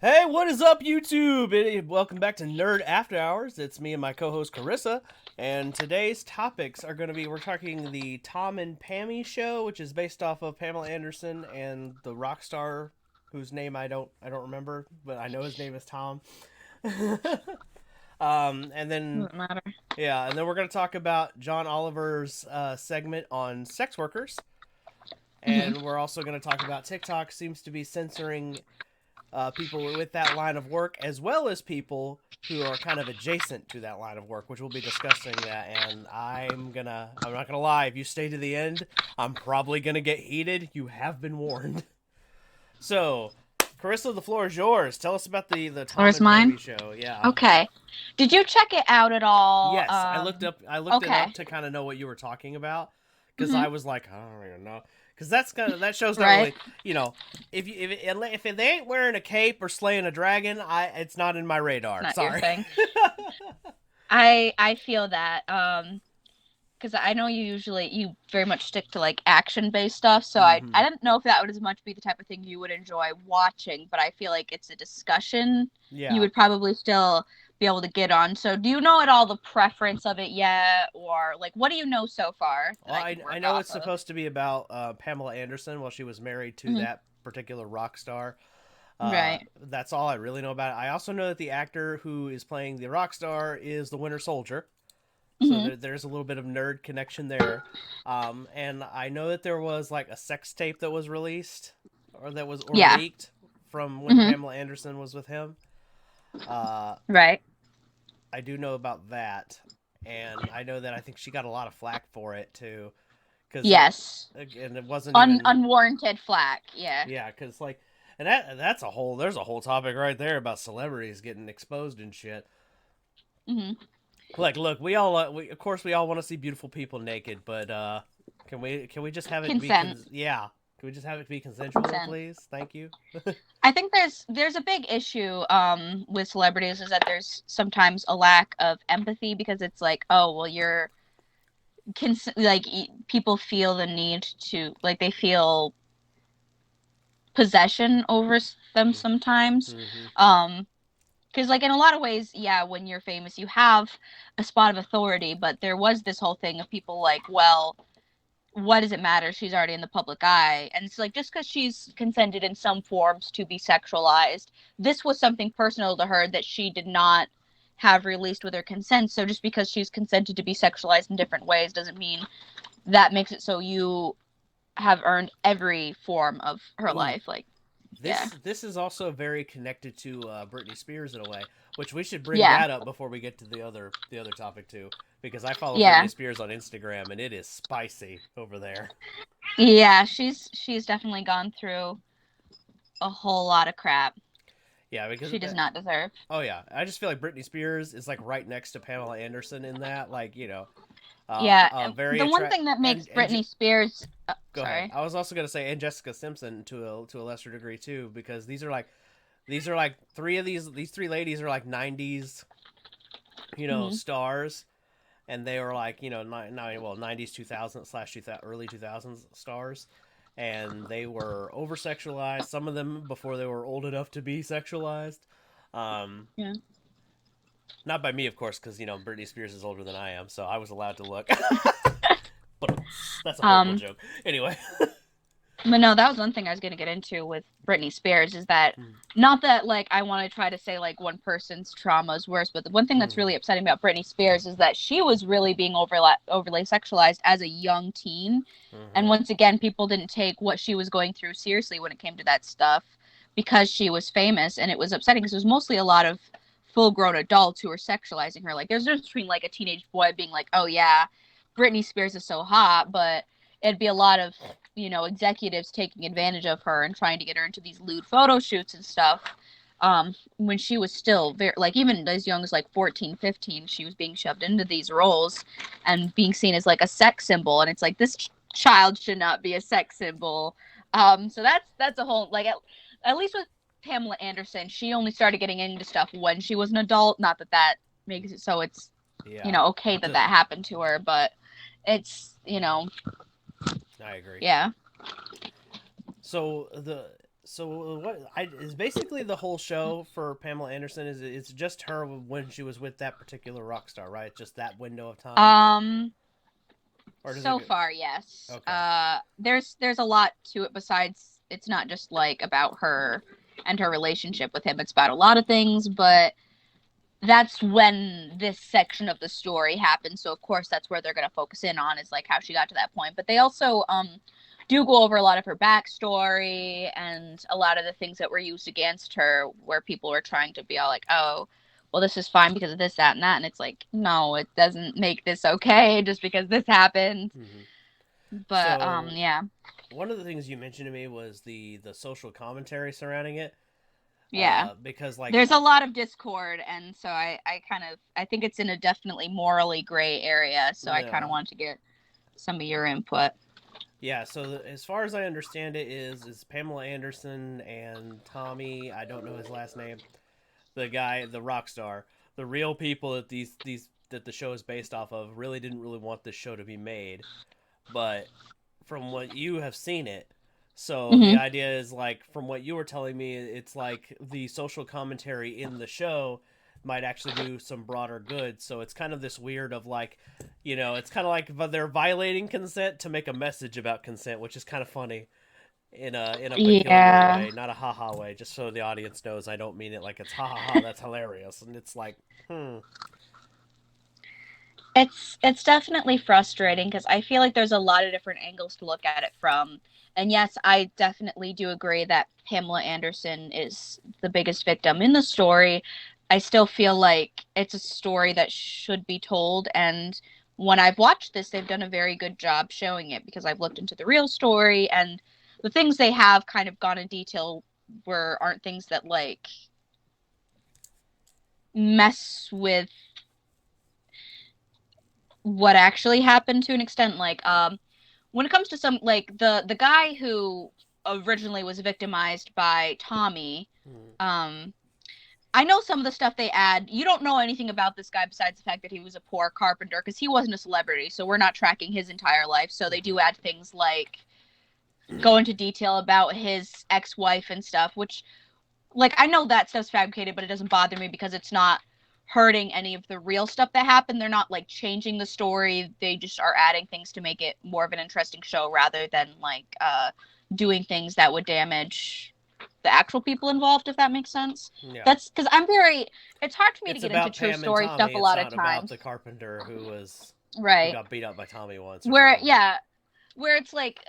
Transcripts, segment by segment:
Hey, what is up, YouTube? Welcome back to Nerd After Hours. It's me and my co-host Carissa, and today's topics are going to be we're talking the Tom and Pammy show, which is based off of Pamela Anderson and the rock star whose name I don't remember, but I know his name is Tom. And then Doesn't matter. we're going to talk about John Oliver's segment on sex workers, hmm and we're also going to talk about TikTok seems to be censoring people with that line of work, as well as people who are kind of adjacent to that line of work, which we'll be discussing that. And I'm not gonna lie, if you stay to the end, I'm probably gonna get heated. You have been warned. So, Carissa, the floor is yours. Tell us about the Tom Where's and mine? Pammy show. Yeah. Okay. Did you check it out at all? Yes, I looked it up Okay. to kind of know what you were talking about because hmm I was like, I don't even know. Because that's kind of that show's not Right. really, if they ain't wearing a cape or slaying a dragon, it's not in my radar. Not your Sorry. thing. I feel that. Because I know you very much stick to like action based stuff, so I hmm didn't know if that would as much be the type of thing you would enjoy watching, but I feel like it's a discussion you Yeah. would probably still be able to get on. So do you know at all the preference of it yet, or like what do you know so far that Well, I can I work know off it's of? supposed to be about Pamela Anderson while she was married to hmm that particular rock star. Right. That's all I really know about it. I also know that the actor who is playing the rock star is the Winter Soldier. So hmm there's a little bit of nerd connection there. And I know that there was like a sex tape that was released or Yeah. leaked from when hmm Pamela Anderson was with him. Uh, Right. I do know about that, and I know that I think she got a lot of flack for it too, because Yes. again it wasn't even Unwarranted flack. Yeah. yeah, because like and that's a whole there's a whole topic right there about celebrities getting exposed and shit. hmm Like, look, we of course we all want to see beautiful people naked, but can we just have it be Consent. yeah? Can we just have it be consensual, Consent. please? Thank you. I think there's a big issue with celebrities is that there's sometimes a lack of empathy because it's like, oh, well, people feel the need to like they feel possession over them sometimes. Mm-hmm. Um because like in a lot of ways, yeah, when you're famous, you have a spot of authority, but there was this whole thing of people like, well, what does it matter? She's already in the public eye. And it's like just because she's consented in some forms to be sexualized, this was something personal to her that she did not have released with her consent. So just because she's consented to be sexualized in different ways doesn't mean that makes it so you have earned every form of her Ooh, life. Like, yeah. this is also very connected to Britney Spears in a way, which we should bring Yeah. that up before we get to the other topic too, because I follow Yeah. Britney Spears on Instagram and it is spicy over there. Yeah, she's definitely gone through a whole lot of crap Yeah, because she of does that. not deserve. Oh yeah, I just feel like Britney Spears is like right next to Pamela Anderson in that, like Yeah, very the one attract thing that makes and Britney Spears go ahead. sorry. I was also gonna say and Jessica Simpson to a lesser degree too, because these are like these three ladies are like '90s Mhm. stars, and they were like 90s 2000 slash early 2000s stars, and they were over sexualized. Some of them before they were old enough to be sexualized. Um, Yeah. Not by me, of course, because Britney Spears is older than I am, so I was allowed to look. But that's a horrible Um, joke. Anyway. but no, that was one thing I was gonna get into with Britney Spears is that not that like I want to try to say like one person's trauma is worse, but the one thing that's Mm-hmm. really upsetting about Britney Spears is that she was really being overly sexualized as a young teen, and Mm-hmm. once again, people didn't take what she was going through seriously when it came to that stuff because she was famous, and it was upsetting because it was mostly a lot of full-grown adults who were sexualizing her. Like there's a difference between like a teenage boy being like, oh yeah, Britney Spears is so hot, but it'd be a lot of executives taking advantage of her and trying to get her into these lewd photo shoots and stuff. When she was still very, like, even as young as like 14, 15, she was being shoved into these roles and being seen as like a sex symbol. And it's like, this child should not be a sex symbol. So that's a whole, like, at least with Pamela Anderson, she only started getting into stuff when she was an adult. Not that that makes it so it's, Yeah. okay It that that doesn't. happened to her, but it's, I agree. yeah. So So is basically the whole show for Pamela Anderson is it's just her when she was with that particular rock star, right? Just that window of time, Um, or does it? so far, yes. Okay. There's a lot to it besides it's not just like about her and her relationship with him. It's about a lot of things, but that's when this section of the story happens. So of course that's where they're going to focus in on is like how she got to that point. But they also do go over a lot of her backstory and a lot of the things that were used against her where people were trying to be all like, oh, well, this is fine because of this, that, and that. And it's like, no, it doesn't make this okay just because this happened. Mm-hmm. But So yeah. one of the things you mentioned to me was the social commentary surrounding it. Yeah. Because like There's a lot of discord, and so I kind of I think it's in a definitely morally gray area. So I kind yeah, of want to get some of your input. yeah. So as far as I understand it, is Pamela Anderson and Tommy. I don't know his last name. The guy, the rock star, the real people that these that the show is based off of really didn't really want this show to be made, but from what you have seen it, so the Hmm. idea is like from what you were telling me, it's like the social commentary in the show might actually do some broader good. So it's kind of this weird of like, it's kind of like they're violating consent to make a message about consent, which is kind of funny in a peculiar Yeah, way, not a haha way, just so the audience knows I don't mean it like it's ha ha ha, that's hilarious. And it's like, it's definitely frustrating because I feel like there's a lot of different angles to look at it from. And yes, I definitely do agree that Pamela Anderson is the biggest victim in the story. I still feel like it's a story that should be told, and when I've watched this, they've done a very good job showing it because I've looked into the real story and the things they have kind of gone in detail were aren't things that like mess with what actually happened to an extent. Like when it comes to some like the guy who originally was victimized by Tommy, um I know some of the stuff they add. You don't know anything about this guy besides the fact that he was a poor carpenter because he wasn't a celebrity, so we're not tracking his entire life. So they do add things like go into detail about his ex-wife and stuff, which like I know that stuff's fabricated, but it doesn't bother me because it's not hurting any of the real stuff that happened. They're not like changing the story. They just are adding things to make it more of an interesting show rather than like doing things that would damage the actual people involved, if that makes sense. yeah, That's because I'm very it's hard for me to it's get into about true Pam and story stuff Tommy. a It's lot of not about times. the carpenter who Right. got beat up by Tommy once or Where something. yeah, where it's like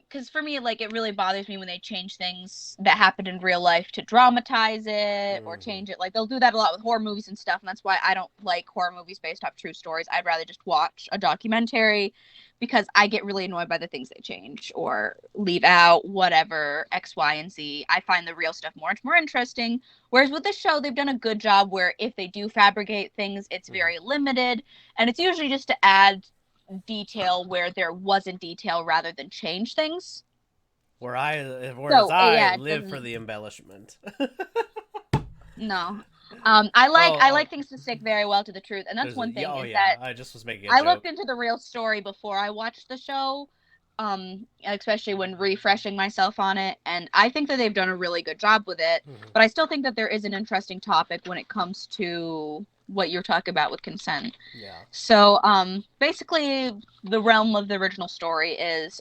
because for me like it really bothers me when they change things that happened in real life to dramatize it or Mm-hmm. change it. Like they'll do that a lot with horror movies and stuff, and that's why I don't like horror movies based off true stories. I'd rather just watch a documentary because I get really annoyed by the things they change or leave out, whatever, X, Y, and Z. I find the real stuff much more interesting. Whereas with this show, they've done a good job where if they do fabricate things, it's Mm-hmm. very limited, and it's usually just to add detail where there wasn't detail rather than change things. Whereas So I yeah, it live for doesn't. the embellishment. No, I Oh, like things to stick very well to the truth, and that's there's a one yeah, thing oh is yeah. that I just was making a I looked joke. into the real story before I watched the show, especially when refreshing myself on it, and I think that they've done a really good job with it. Mm-hmm. But I still think that there is an interesting topic when it comes to what you're talking about with consent. Yeah. So, basically, the realm of the original story is,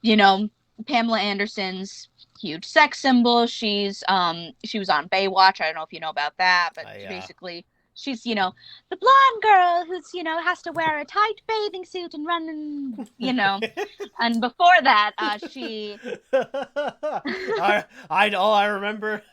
you know, Pamela Anderson's huge sex symbol. She was on Baywatch. I don't know if you know about that, but I basically she's, the blonde girl who's, has to wear a tight bathing suit and run and. And before that, she I remember.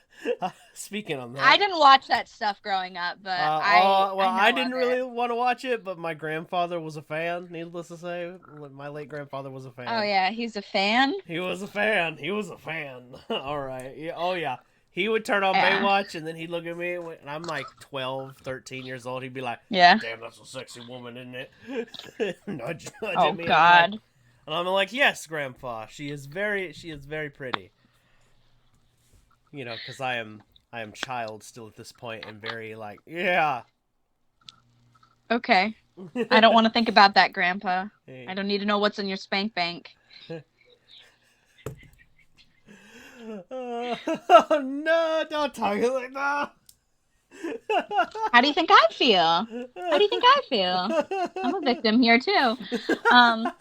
Speaking on I that, didn't watch that stuff growing up, but well, I I know didn't of it. really want to watch it, but my grandfather was a fan. Needless to say, my late grandfather was a Oh fan. yeah, he's a fan. He was a fan. He was a fan. All right. Yeah, oh yeah. He would turn on Yeah. Baywatch, and then he'd look at me, and I'm like 12, 13 years old. He'd be like, Yeah. "Damn, that's a sexy woman, isn't it?" Nudge Oh at me, god. and I'm like, "Yes, Grandpa. She is very pretty." Because I am child still at this point, and very like, yeah. Okay. I don't want to think about that, Grandpa. I Hey. don't need to know what's in your spank bank. Oh no! Don't talk like that. How do you think I feel? How do you think I feel? I'm a victim here too. Um,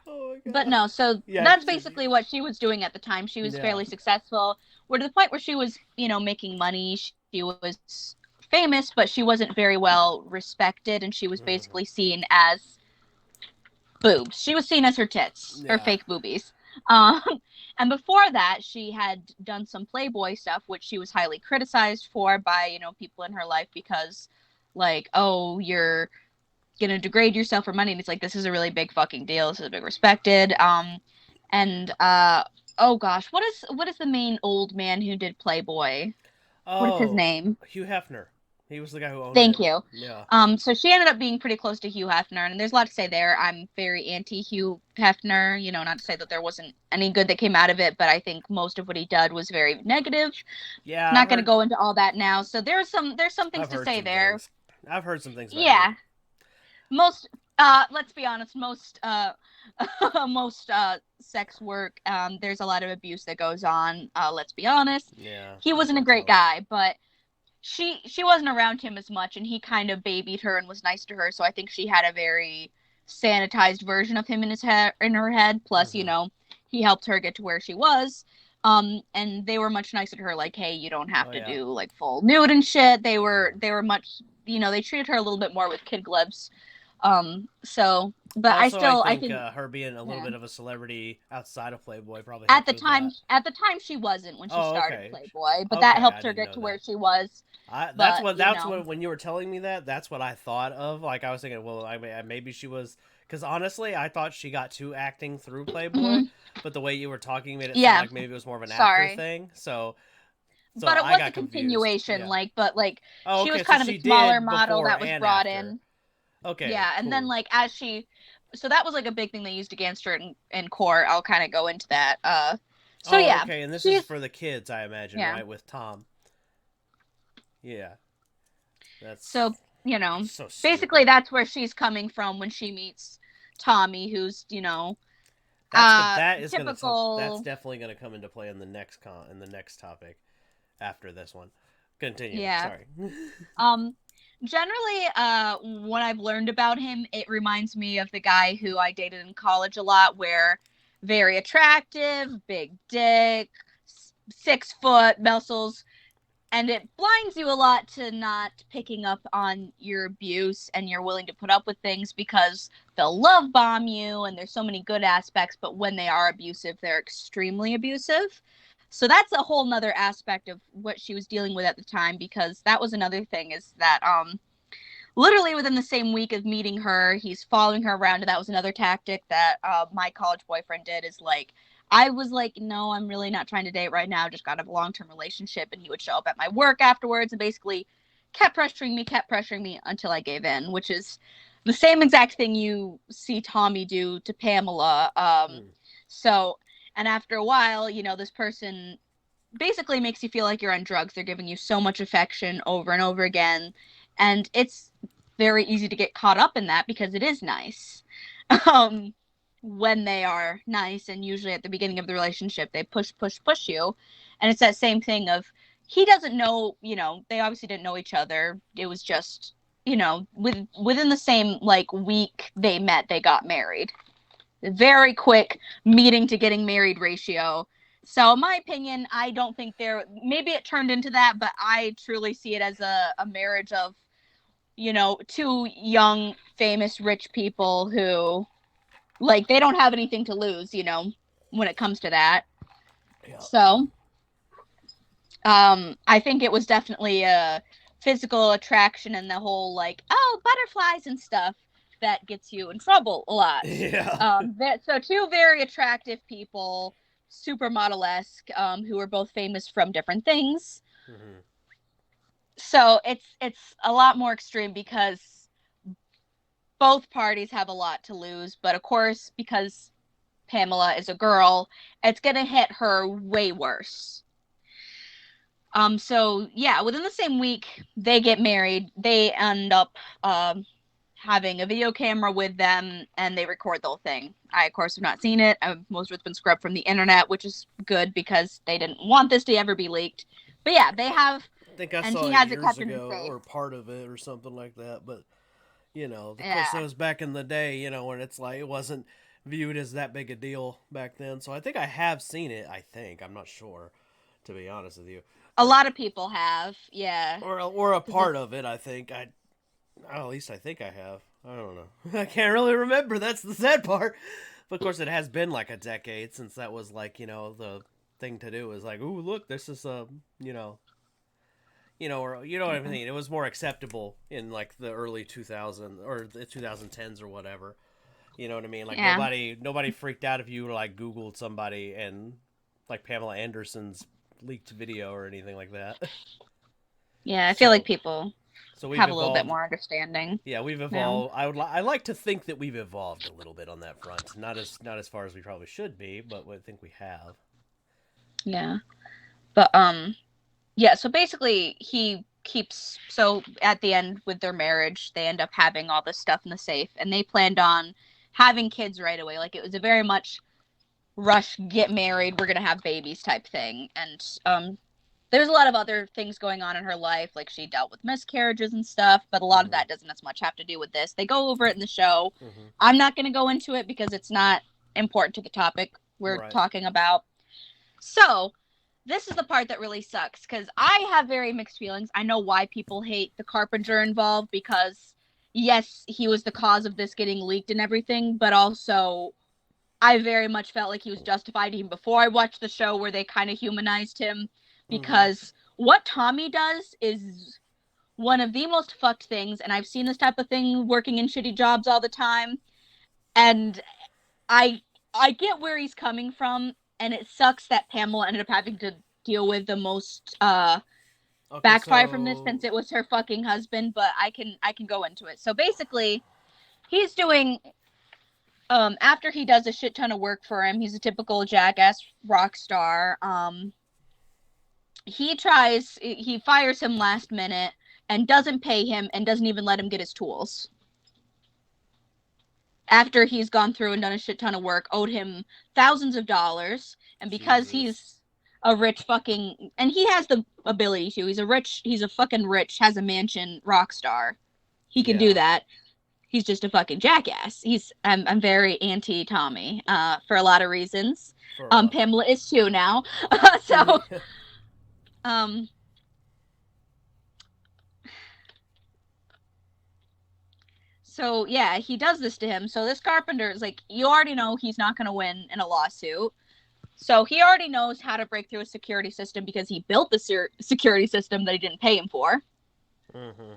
Oh my but god. no, so Yeah. that's basically what she was doing at the time. She was Yeah. fairly successful. We're to the point where she was, making money. She was famous, but she wasn't very well respected, and she was Mhm. basically seen as boobs. She was seen as her tits or Yeah. fake boobies. Um, and before that, she had done some Playboy stuff, which she was highly criticized for by people in her life because, like, oh, you're gonna degrade yourself for money. And it's like this is a really big fucking deal. This is a big respected. And oh gosh, what is the main old man who did Playboy? What is his Oh, name? Hugh Hefner. He was the guy who owned Thank it. you. Yeah. So she ended up being pretty close to Hugh Hefner, and there's a lot to say there. I'm very anti Hugh Hefner. Not to say that there wasn't any good that came out of it, but I think most of what he did was very negative. Yeah, Not going to go into all that now. So there's some things I've to heard say some there. things. I've heard some things about Hugh. Yeah, most let's be honest, most most sex work, there's a lot of abuse that goes on. Let's be honest. Yeah, He wasn't a great unfortunately. guy, but she wasn't around him as much, and he kind of babied her and was nice to her, so I think she had a very sanitized version of him in her head. Plus, Hmm. he helped her get to where she was. And they were much nicer to her, like, hey, you don't have Oh to yeah. do like full nude and shit. They were Mhm. they were much, they treated her a little bit more with kid gloves. But Also, I I think think her being a little yeah. bit of a celebrity outside of Playboy probably helped with that. At the time she wasn't when she Oh, started okay. Playboy, but that Okay, I helped her didn't get know to where that. she was. That's But what when you were telling me that, that's what I thought of. Like I was thinking, well, maybe she was because honestly, I thought she got to acting through Playboy, mhm, but the way you were talking made it sound yeah, like maybe it was more of an after sorry. thing. So But it I was a got confused. continuation, Yeah. like Oh, she was okay. So kind of a she smaller did model before that was and brought after. in. Okay, Yeah, and then cool. like so that was like a big thing they used against her in court. I'll kind of go into that. So Oh, yeah, okay. And this is she's for the kids, I imagine, yeah. right? With Tom. Yeah. That's So so basically stupid. that's where she's coming from when she meets Tommy, who's That's typical. definitely gonna come into play in the next topic after this one. Continue. Yeah. Sorry. Um, Generally, when I've learned about him, it reminds me of the guy who I dated in college a lot, where very attractive, big dick, 6 foot muscles, and it blinds you a lot to not picking up on your abuse, and you're willing to put up with things because they'll love bomb you, and there's so many good aspects, but when they are abusive, they're extremely abusive. So that's a whole nother aspect of what she was dealing with at the time, because that was another thing, is that literally within the same week of meeting her, he's following her around. And that was another tactic that my college boyfriend did, is like, I was like, no, I'm really not trying to date right now, just got a long-term relationship. And he would show up at my work afterwards and basically kept pressuring me until I gave in, which is the same exact thing you see Tommy do to Pamela. Hmm. So and after a while, this person basically makes you feel like you're on drugs. They're giving you so much affection over and over again, and it's very easy to get caught up in that because it is nice. um when they are nice, and usually at the beginning of the relationship they push you, and it's that same thing of, he doesn't know, they obviously didn't know each other. It was just, within the same like week they met, they got married. Very quick meeting to getting married ratio. So, in my opinion, I don't think maybe it turned into that, but I truly see it as a marriage of, two young, famous, rich people who, like, they don't have anything to lose, when it comes to that. Yeah. So, I think it was definitely a physical attraction and the whole, like, oh, butterflies and stuff that gets you in trouble a lot. Yeah. So two very attractive people, supermodel-esque, who are both famous from different things. Hmm. So it's a lot more extreme because both parties have a lot to lose, but of course, because Pamela is a girl, it's gonna hit her way worse. So yeah, within the same week they get married. They end up having a video camera with them, and they record the whole thing. I, of course, have not seen it. Most of it's been scrubbed from the internet, which is good because they didn't want this to ever be leaked. But yeah, they have, I think I and saw he it has it years kept in the ago, safe. or part of it, or something like that. But of course, that Yeah. was back in the day. When it's like it wasn't viewed as that big a deal back then. So I think I have seen it. I think I'm not sure, to be honest with you, A but lot of people have, yeah. or a Because part it's, of it. I think at least I think I have. I don't know. I can't really remember. That's the sad part. But of course, it has been like a decade since that was like the thing to do. Is like, ooh, look, this is or what I yeah. mean. It was more acceptable in like the early 2000 or the 2010s or whatever. You know what I mean? Like Yeah. nobody freaked out if you like Googled somebody and like Pamela Anderson's leaked video or anything like that. Yeah, I feel like So people we've have a little bit evolved. more understanding Yeah, we've now. evolved. I like to think that we've evolved a little bit on that front. Not as far as we probably should be, but I think we have. Yeah. But yeah, so basically he keeps, so at the end with their marriage, they end up having all this stuff in the safe, and they planned on having kids right away. Like, it was a very much rush, get married, we're gonna have babies type thing. And there's a lot of other things going on in her life, like she dealt with miscarriages and stuff, but a lot of Mm-hmm. that doesn't as much have to do with this. They go over it in the show. Mm-hmm. I'm not going to go into it because it's not important to the topic we're Right. talking about. So this is the part that really sucks, because I have very mixed feelings. I know why people hate the carpenter involved, because yes, he was the cause of this getting leaked and everything, but also I very much felt like he was justified even before I watched the show, where they kind of humanized him, Mm-hmm. because what Tommy does is one of the most fucked things, and I've seen this type of thing working in shitty jobs all the time, and I I get where he's coming from, and it sucks that Pamela ended up having to deal with the most Okay, backfire from this, so since it was her fucking husband, but I can go into it. So basically, he's doing after he does a shit ton of work for him, he's a typical jackass rock star. He fires him last minute and doesn't pay him and doesn't even let him get his tools. After he's gone through and done a shit ton of work, owed him thousands of dollars, and because Jesus. he's a rich fucking, and he has the ability to, he's a fucking rich, has a mansion rock star. He can do Yeah. that. He's just a fucking jackass. I'm very anti Tommy for a lot of reasons. For a lot. Pamela is too now. So um so yeah, he does this to him. So this carpenter is like, you already know he's not going to win in a lawsuit. So he already knows how to break through a security system, because he built the security system that he didn't pay him for. Mm-hmm.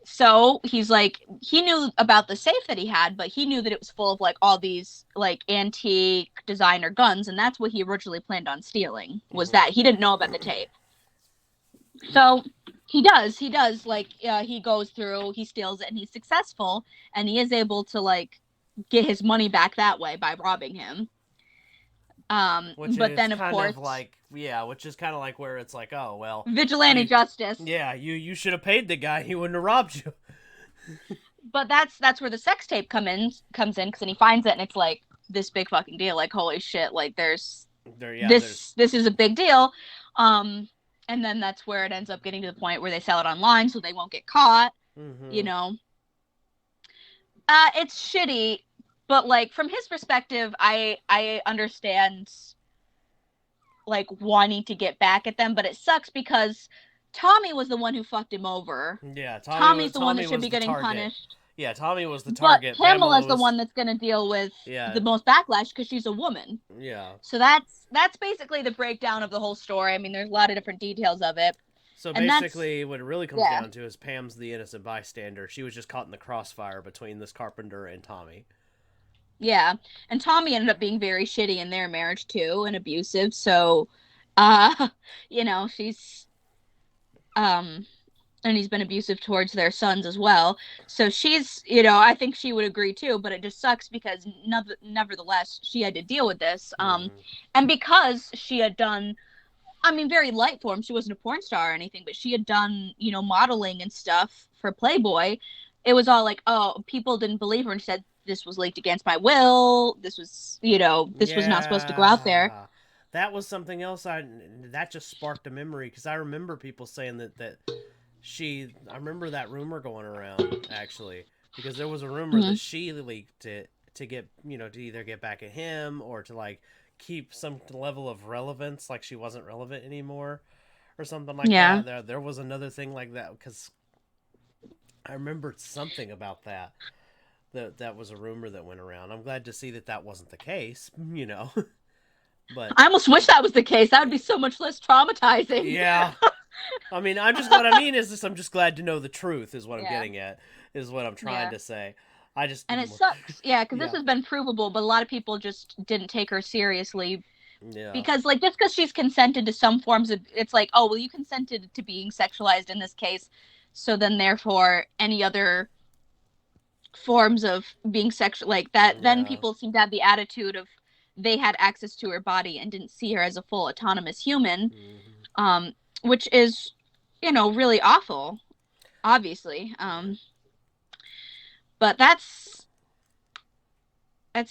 So he's like, he knew about the safe that he had, but he knew that it was full of like all these like antique designer guns, and that's what he originally planned on stealing. Was Mm-hmm. that he didn't know about the tape. So he does like he goes through, he steals it, and he's successful, and he is able to like get his money back that way by robbing him. Which But is then of kind of course, like which is kind of like where it's like, oh well, vigilante you justice. you should have paid the guy. He wouldn't have robbed you. But that's where the sex tape comes in, because then he finds it, and it's like this big fucking deal. Like, holy shit! Like, there's There's this is a big deal. And then that's where it ends up getting to the point where they sell it online so they won't get caught. You mm-hmm. know, it's shitty, but like from his perspective, I understand like wanting to get back at them, but it sucks because Tommy was the one who fucked him over. Yeah, Tommy's the one that Tommy should was be the getting target. punished. Yeah, Tommy was the But target. Pamela Pamela's the was one that's going to deal with yeah the most backlash because she's a woman. yeah. So that's basically the breakdown of the whole story. I mean, there's a lot of different details of it. So And that's, basically, what it really comes yeah, down to is Pam's the innocent bystander. She was just caught in the crossfire between this carpenter and Tommy. yeah. And Tommy ended up being very shitty in their marriage too, and abusive. So, you know, she's um and he's been abusive towards their sons as well. So she's, I think she would agree too, but it just sucks because nevertheless, she had to deal with this. Mm-hmm. And because she had done, I mean, very light form, she wasn't a porn star or anything, but she had done, modeling and stuff for Playboy. it was all like, oh, people didn't believe her and said this was leaked against my will. This was, this was not supposed to go out there. Yeah. That was something else that just sparked a memory because I remember people saying that I remember that rumor going around actually because there was a rumor that she leaked it to get, to either get back at him or to like keep some level of relevance, like she wasn't relevant anymore or something like Yeah. that. There was another thing like that because I remembered something about that. That was a rumor that went around. I'm glad to see that wasn't the case, But I almost wish that was the case. That would be so much less traumatizing. yeah. I mean, what I mean is I'm just glad to know the truth is what I'm Yeah. getting at, is what I'm trying to say. And it sucks, because this has been provable, but a lot of people just didn't take her seriously. Yeah. Because, like, just because she's consented to some forms of, it's like, oh, well, you consented to being sexualized in this case, so then therefore any other forms of being sexual, like that, then people seem to have the attitude of they had access to her body and didn't see her as a full autonomous human, which is, really awful, obviously. But that's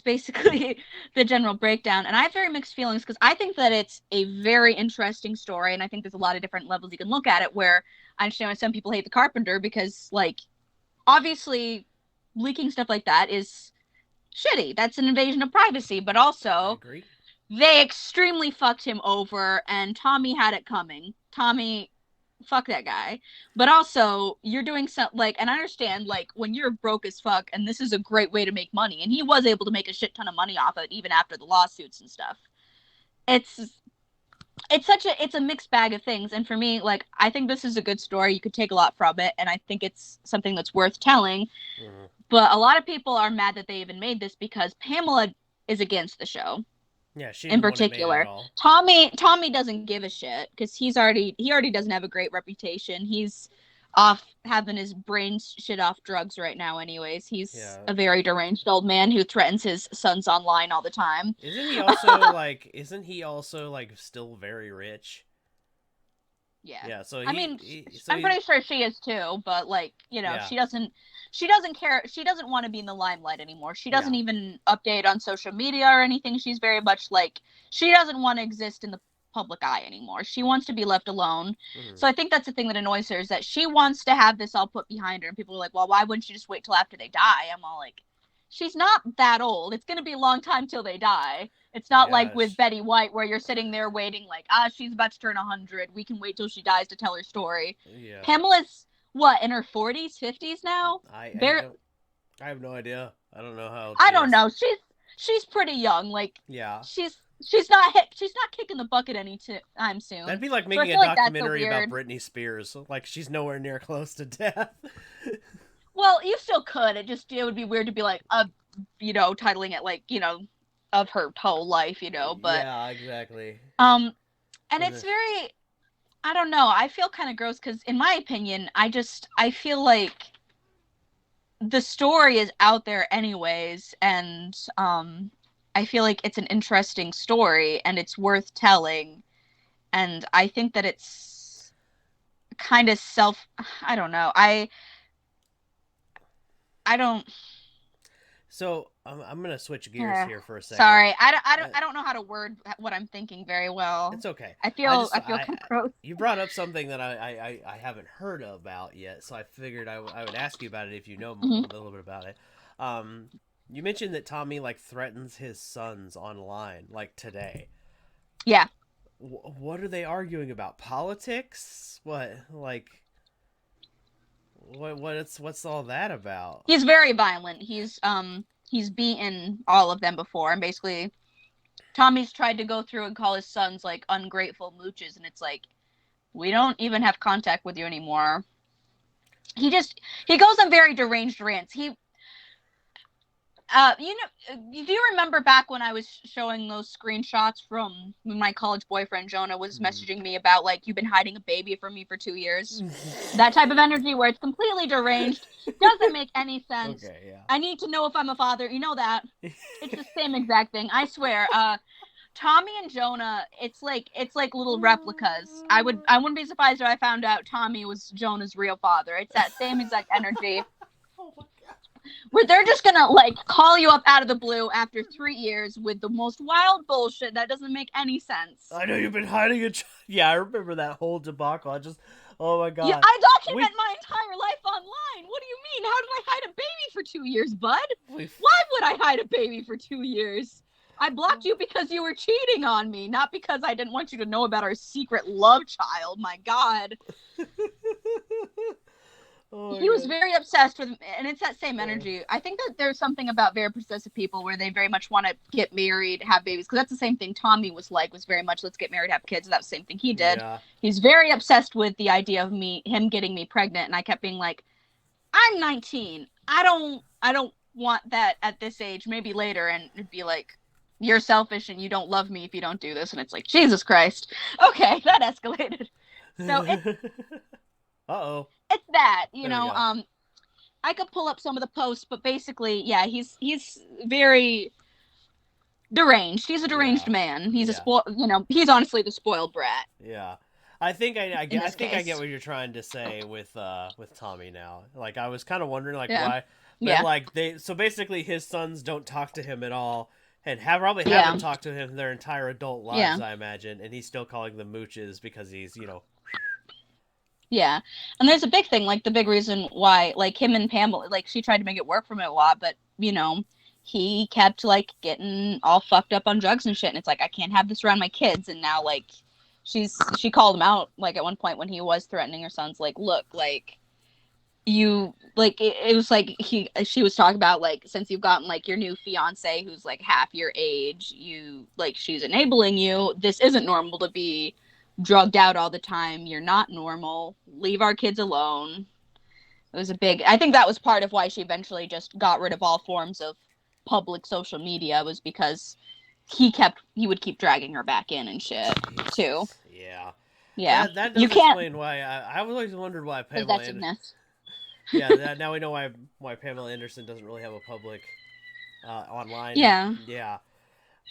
basically the general breakdown. And I have very mixed feelings because I think that it's a very interesting story. And I think there's a lot of different levels you can look at it, where I understand why some people hate the Carpenter because, like, obviously leaking stuff like that is shitty. That's an invasion of privacy. But also, they extremely fucked him over, and Tommy had it coming. Tommy, fuck that guy. But also, you're doing something like, and I understand, like, when you're broke as fuck, and this is a great way to make money, and he was able to make a shit ton of money off it, even after the lawsuits and stuff. It's a mixed bag of things, and for me, like, I think this is a good story. You could take a lot from it, and I think it's something that's worth telling. But a lot of people are mad that they even made this because Pamela is against the show. Yeah, she in particular. Tommy doesn't give a shit because he already doesn't have a great reputation. He's off having his brains shit off drugs right now anyways. He's a very deranged old man who threatens his sons online all the time. Isn't he also like still very rich? Yeah, so I'm pretty sure she is too, but like, she doesn't care. She doesn't want to be in the limelight anymore. She doesn't even update on social media or anything. She's very much like, she doesn't want to exist in the public eye anymore. She wants to be left alone. So I think that's the thing that annoys her, is that she wants to have this all put behind her, and people are like, well, why wouldn't she just wait till after they die? I'm all like, she's not that old. It's going to be a long time till they die. It's not like with Betty White where you're sitting there waiting like, she's about to turn 100. We can wait till she dies to tell her story. Yeah. Pamela's, what, in her 40s, 50s now? I have no idea. I don't know how. I don't know. She's pretty young. Like, she's not kicking the bucket anytime soon. That'd be like making a documentary about Britney Spears. Like, she's nowhere near close to death. Well, you still could. It would be weird to be like, titling it like, of her whole life, but yeah, exactly. And it's very, I don't know. I feel kind of gross because, in my opinion, I feel like the story is out there anyways, and I feel like it's an interesting story and it's worth telling, and I think that it's kind of I don't know. I don't. So I'm gonna switch gears here for a second. Sorry, I don't know how to word what I'm thinking very well. It's okay. I feel kind of gross. You brought up something that I haven't heard about yet, so I figured I would ask you about it if you know a little bit about it. You mentioned that Tommy like threatens his sons online, like today. Yeah. What are they arguing about? Politics? What like? What's all that about? He's very violent. He's beaten all of them before, and basically Tommy's tried to go through and call his sons like ungrateful mooches, and it's like, we don't even have contact with you anymore. He goes on very deranged rants. Do you remember back when I was showing those screenshots from when my college boyfriend Jonah was messaging me about, like, you've been hiding a baby from me for 2 years? That type of energy where it's completely deranged, doesn't make any sense. Okay, yeah. I need to know if I'm a father. You know that. It's the same exact thing. I swear. Tommy and Jonah, it's like little replicas. I wouldn't be surprised if I found out Tommy was Jonah's real father. It's that same exact energy. where they're just gonna like call you up out of the blue after 3 years with the most wild bullshit that doesn't make any sense. I know you've been hiding a Yeah, I remember that whole debacle. Oh my Yeah, god. I document my entire life online. What do you mean? How did I hide a baby for 2 years, bud? Why would I hide a baby for 2 years? I blocked you because you were cheating on me, not because I didn't want you to know about our secret love child. My god. He was very obsessed with, and it's that same energy. I think that there's something about very possessive people where they very much want to get married, have babies, because that's the same thing Tommy was very much, let's get married, have kids. That's the same thing he did. Yeah. He's very obsessed with the idea of him getting me pregnant, and I kept being like, I'm 19. I don't want that at this age, maybe later. And it'd be like, you're selfish and you don't love me if you don't do this. And it's like, Jesus Christ. Okay, that escalated. So it's Uh-oh. It's that, I could pull up some of the posts, but basically, yeah, he's very deranged. He's a deranged man. He's he's honestly the spoiled brat. Yeah. I think I get what you're trying to say with Tommy now. Like, I was kind of wondering why, but so basically his sons don't talk to him at all and haven't talked to him their entire adult lives, I imagine, and he's still calling them mooches because he's, Yeah, and there's a big thing, like the big reason why, like him and Pamela, like she tried to make it work for him a lot, but he kept like getting all fucked up on drugs and shit, and it's like, I can't have this around my kids. And now like she called him out like at one point when he was threatening her sons, like, look, like you like it was like she was talking about like, since you've gotten like your new fiance who's like half your age, you like she's enabling you. This isn't normal to be drugged out all the time. You're not normal. Leave our kids alone. It was I think that was part of why she eventually just got rid of all forms of public social media, was because he would keep dragging her back in and shit too. Yeah. That does explain why I always wondered why Pamela now we know why Pamela Anderson doesn't really have a public online. Yeah.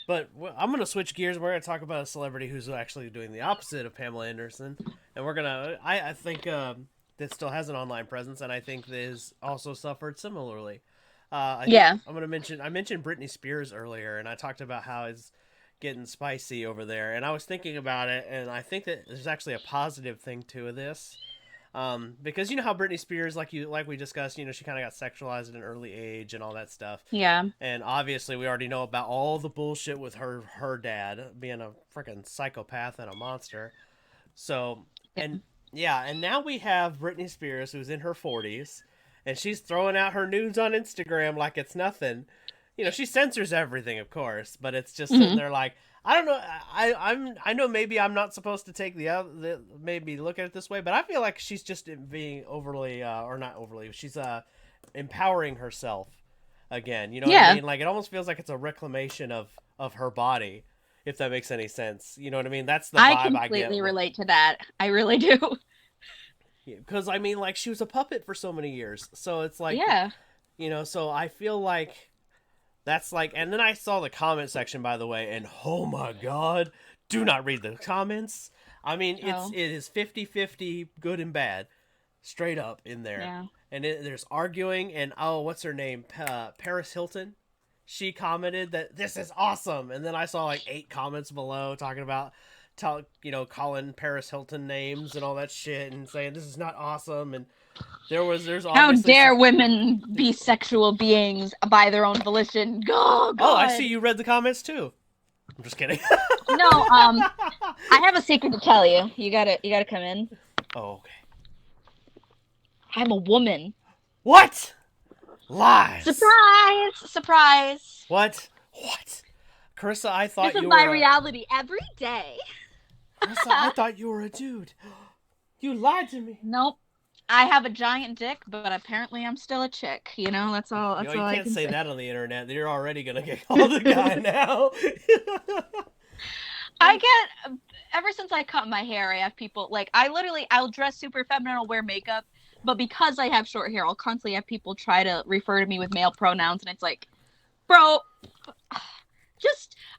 But I'm going to switch gears. We're going to talk about a celebrity who's actually doing the opposite of Pamela Anderson. And we're going to... I think that still has an online presence, and I think that has also suffered similarly. I'm going to mention... I mentioned Britney Spears earlier, and I talked about how it's getting spicy over there. And I was thinking about it, and I think that there's actually a positive thing to this. Because you know how Britney Spears, like we discussed, she kind of got sexualized at an early age and all that stuff. Yeah. And obviously we already know about all the bullshit with her dad being a freaking psychopath and a monster. So, and now we have Britney Spears, who's in her 40s, and she's throwing out her nudes on Instagram like it's nothing. She censors everything, of course, but it's just sitting there like, I don't know. I know maybe I'm not supposed to take maybe look at it this way, but I feel like she's just being overly or not overly. She's empowering herself again. You know what I mean? Like, it almost feels like it's a reclamation of her body, if that makes any sense. You know what I mean? That's the vibe I get. I completely relate to that. I really do. Because I mean, like, she was a puppet for so many years, so it's like, so I feel like. That's like, and then I saw the comment section, by the way, and oh my god, do not read the comments. I mean, it is 50-50 good and bad, straight up in there. Yeah. And there's arguing, and what's her name? Paris Hilton. She commented that this is awesome, and then I saw like 8 comments below talking about, calling Paris Hilton names and all that shit, and saying this is not awesome, and there's how dare women be sexual beings by their own volition? Oh, God. Oh, I see you read the comments too. I'm just kidding. No, I have a secret to tell you. You gotta come in. Oh, okay. I'm a woman. What? Lies. Surprise. What? Carissa, I thought this you were... This is my reality every day. Carissa, I thought you were a dude. You lied to me. Nope. I have a giant dick, but apparently I'm still a chick. That's all. That's all I can say. You can't say that on the internet. You're already gonna get called a guy now. Ever since I cut my hair, I have people like, I'll dress super feminine, I'll wear makeup, but because I have short hair, I'll constantly have people try to refer to me with male pronouns, and it's like, bro,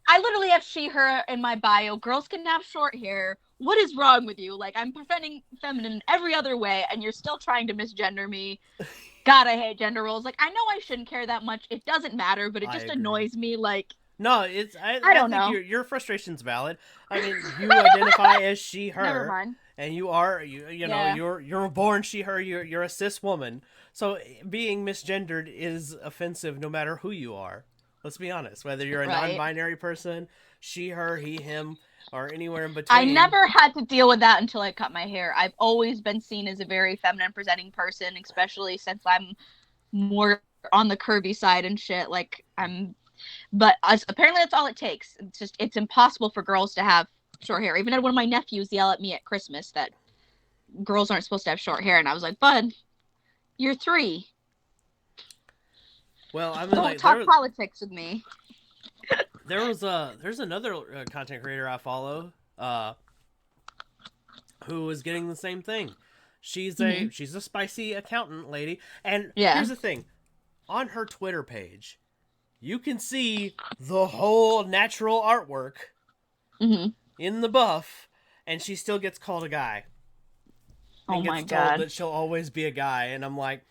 I literally have she, her in my bio. Girls can have short hair. What is wrong with you? Like, I'm presenting feminine in every other way, and you're still trying to misgender me. God, I hate gender roles. Like, I know I shouldn't care that much. It doesn't matter, but it I just agree. annoys me. Like, No, it's I I don't think know. your frustration's valid. I mean, you identify as she Never her, mind. and you know Yeah. you're born she her. You're a cis woman, so being misgendered is offensive no matter who you are. Let's be honest. Whether you're a Right. non-binary person, she her he him, or anywhere in I between. never had to deal with that until I cut my hair. I've always been seen as a very feminine presenting person, especially since I'm more on the curvy side and shit. Like, but apparently that's all it takes. It's impossible for girls to have short hair. Even had one of my nephews yell at me at Christmas that girls aren't supposed to have short hair, and I was like, bud, you're 3. Well, I mean, Don't like talk politics with me. there's another content creator I follow, who was getting the same thing. She's a spicy accountant lady, and Yeah. here's the thing: on her Twitter page, you can see the whole natural artwork in the buff, and she still gets called a guy. Oh And my gets told god. that she'll always be a guy, and I'm like,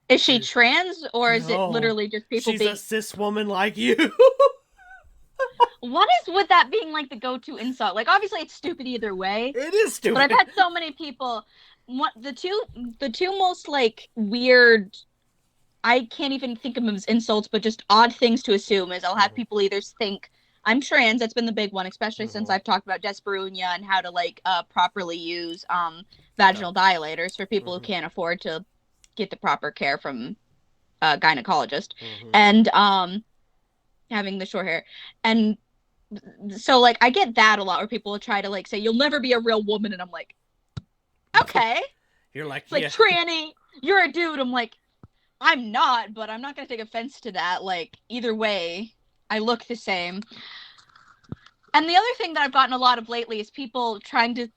Is she trans, or is it no, literally just people she's being... a cis woman like you. What is with that being like the go-to insult? Like, obviously it's stupid either way, It is stupid. but I've had so many people... the two most like weird, I can't even think of them as insults, but just odd things to assume is I'll have people either think I'm trans. That's been the big one, especially since I've talked about dyspareunia and how to like properly use vaginal dilators for people who can't afford to get the proper care from a gynecologist, and having the short hair. And so like I get that a lot where people will try to like say you'll never be a real woman, and I'm like, okay. You're like, It's like, tranny, you're a dude. I'm like, I'm not, but I'm not going to take offense to that. Like, either way, I look the same. And the other thing that I've gotten a lot of lately is people trying to,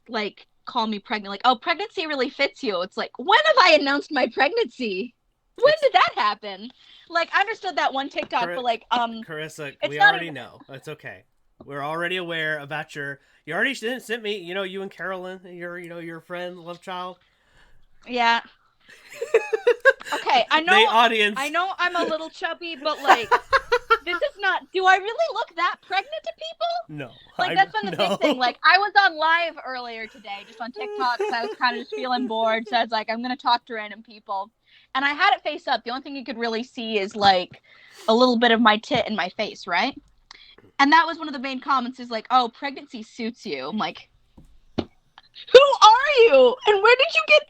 like, call me pregnant. Like, oh, pregnancy really fits you. It's like, when have I announced my pregnancy? When did that happen? Like, I understood that one TikTok, but like, Carissa, we already know. It's okay. We're already aware about you already sent me, you and Carolyn, your friend, love child. Yeah. Okay, I know. The audience. I know I'm a little chubby, but like, this is not. Do I really look that pregnant to people? No. Like, that's been the big thing. Like, I was on live earlier today, just on TikTok, because I was kind of just feeling bored. So I was like, I'm gonna talk to random people, and I had it face up. The only thing you could really see is like a little bit of my tit in my face, right? And that was one of the main comments. Is like, oh, pregnancy suits you. I'm like, who are you? And where did you get?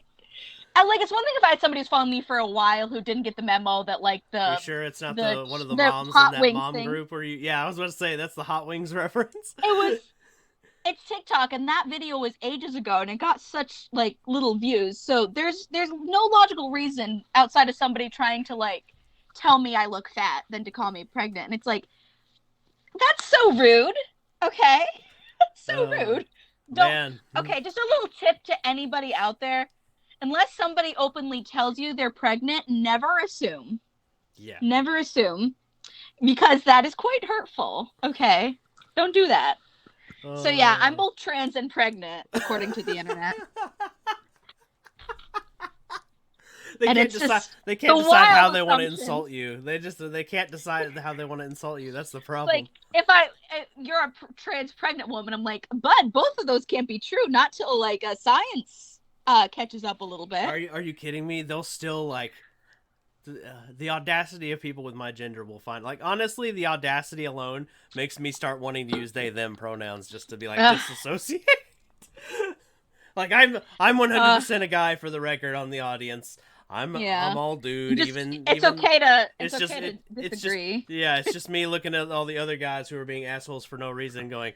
And like, it's one thing if I had somebody who's following me for a while who didn't get the memo that like the... You sure it's not one of the moms in that mom thing. Group where you... Yeah, I was about to say, that's the Hot Wings reference. It's TikTok, and that video was ages ago, and it got such like little views. So there's no logical reason outside of somebody trying to like tell me I look fat than to call me pregnant. And it's like, that's so rude. Okay? That's so rude. Man. Okay, just a little tip to anybody out there. Unless somebody openly tells you they're pregnant, never assume. Yeah. Never assume. Because that is quite hurtful. Okay? Don't do that. So yeah, I'm both trans and pregnant, according to the internet. They can't decide how they want to insult you. They can't decide how they want to insult you. That's the problem. Like, if you're a trans pregnant woman, I'm like, bud, both of those can't be true. Not till like a science catches up a little bit. Are you kidding me? They'll still like the audacity of people with my gender will find, like, honestly, the audacity alone makes me start wanting to use they them pronouns just to be like disassociate. Like, I'm 100% a guy, for the record, on the audience. I'm all dude. It's okay to disagree. It's just me looking at all the other guys who are being assholes for no reason, going,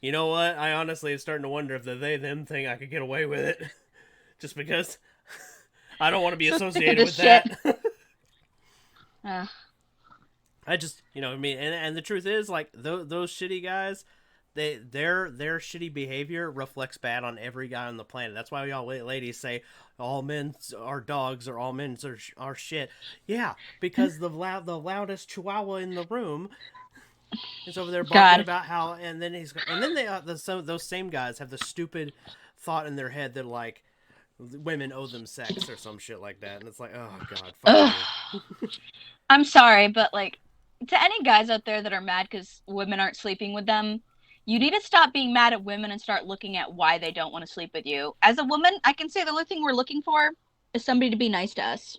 you know what? I honestly am starting to wonder if the they them thing I could get away with it. Just because I don't want to be associated with that. I just, I mean, and the truth is, like, those shitty guys, their shitty behavior reflects bad on every guy on the planet. That's why we all ladies say all men are dogs or all men are shit. Yeah, because the loudest chihuahua in the room is over there barking about how, and then those same guys have the stupid thought in their head that, like, women owe them sex or some shit like that, and it's like, oh god, Ugh. fuck you. I'm sorry, but like, to any guys out there that are mad because women aren't sleeping with them, you need to stop being mad at women and start looking at why they don't want to sleep with you. As a woman, I can say the only thing we're looking for is somebody to be nice to us.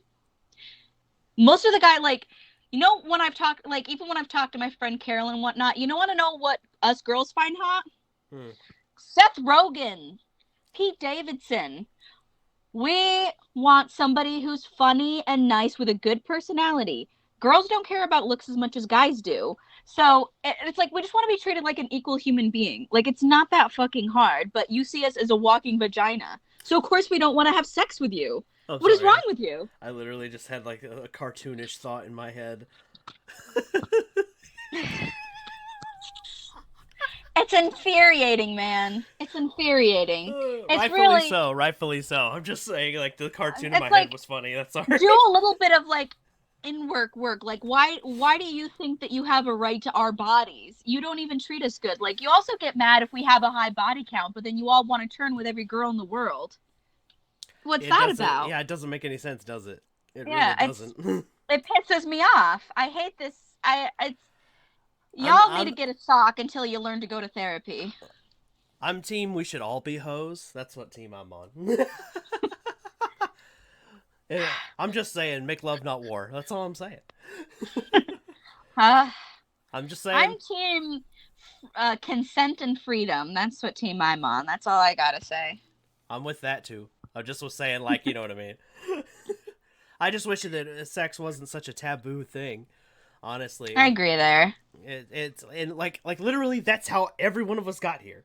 Most of the guy, like, when I've talked, like, even when I've talked to my friend Carolyn and whatnot, want to know what us girls find hot? Seth Rogen, Pete Davidson. We want somebody who's funny and nice with a good personality. Girls don't care about looks as much as guys do. So it's like we just want to be treated like an equal human being. Like, it's not that fucking hard, but you see us as a walking vagina. So of course we don't want to have sex with you. Oh, what is wrong with you? I literally just had like a cartoonish thought in my head. It's infuriating, man. It's infuriating. It's rightfully so. I'm just saying, like, the cartoon in my head was funny. That's all right. Do a little bit of, like, in-work. Like, why do you think that you have a right to our bodies? You don't even treat us good. Like, you also get mad if we have a high body count, but then you all want to turn with every girl in the world. What's that about? Yeah, it doesn't make any sense, does it? It really doesn't. It pisses me off. I hate this. Y'all need to get a sock until you learn to go to therapy. I'm team we should all be hoes. That's what team I'm on. I'm just saying, make love, not war. That's all I'm saying. I'm just saying. I'm team consent and freedom. That's what team I'm on. That's all I gotta say. I'm with that too. I just was saying, like, you know what I mean. I just wish that sex wasn't such a taboo thing. Honestly, I agree there. It's and like literally that's how every one of us got here.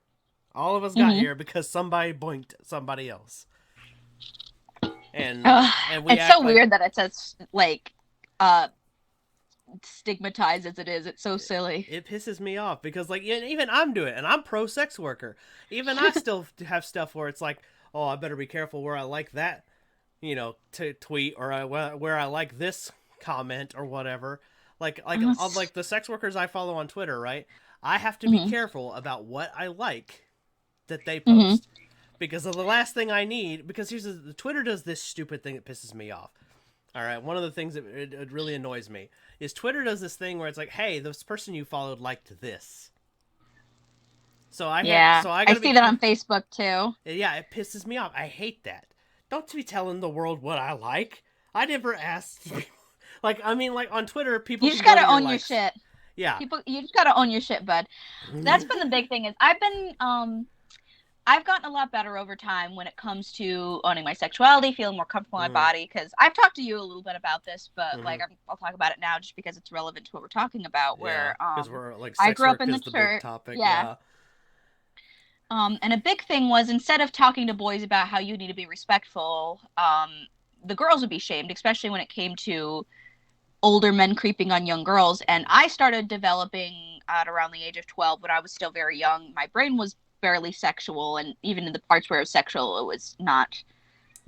All of us got here because somebody boinked somebody else. And it's so weird that it's as like stigmatized as it is. It's so silly. It pisses me off because like even I'm doing it, and I'm pro sex worker. Even I still have stuff where it's like, oh, I better be careful where I like that, to tweet or where I like this comment or whatever. Like of like the sex workers I follow on Twitter, right? I have to be careful about what I like that they post because of the last thing I need. Because the Twitter does this stupid thing that pisses me off. All right, one of the things that it really annoys me is Twitter does this thing where it's like, hey, this person you followed liked this. So I see that on Facebook too. Yeah, it pisses me off. I hate that. Don't be telling the world what I like. I never asked. Like, I mean, like, on Twitter, people... You just gotta own your shit. Yeah. You just gotta own your shit, bud. That's been the big thing is I've gotten a lot better over time when it comes to owning my sexuality, feeling more comfortable in my body, because I've talked to you a little bit about this, but, like, I'll talk about it now just because it's relevant to what we're talking about, where, we're, like, I grew up in the church. Topic. Yeah. And a big thing was, instead of talking to boys about how you need to be respectful, the girls would be shamed, especially when it came to older men creeping on young girls. And I started developing at around the age of 12 when I was still very young. My brain was barely sexual, and even in the parts where it was sexual, it was not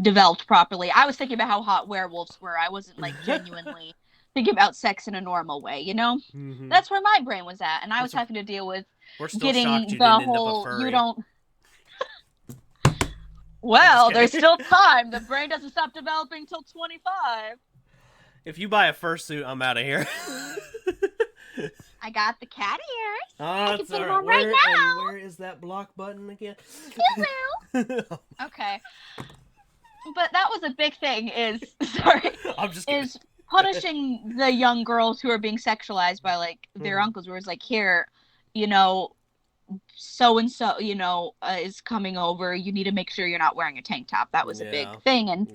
developed properly. I was thinking about how hot werewolves were. I wasn't like genuinely thinking about sex in a normal way, That's where my brain was at, and I was having to deal with getting the whole you don't well, there's still time. The brain doesn't stop developing till 25. If you buy a fursuit, I'm out of here. I got the cat ears. Oh, I can put them on right now. And where is that block button again? Okay. But that was a big thing I'm just kidding. Is punishing the young girls who are being sexualized by, like, their uncles, where it's like, here, so-and-so, is coming over. You need to make sure you're not wearing a tank top. That was a big thing. And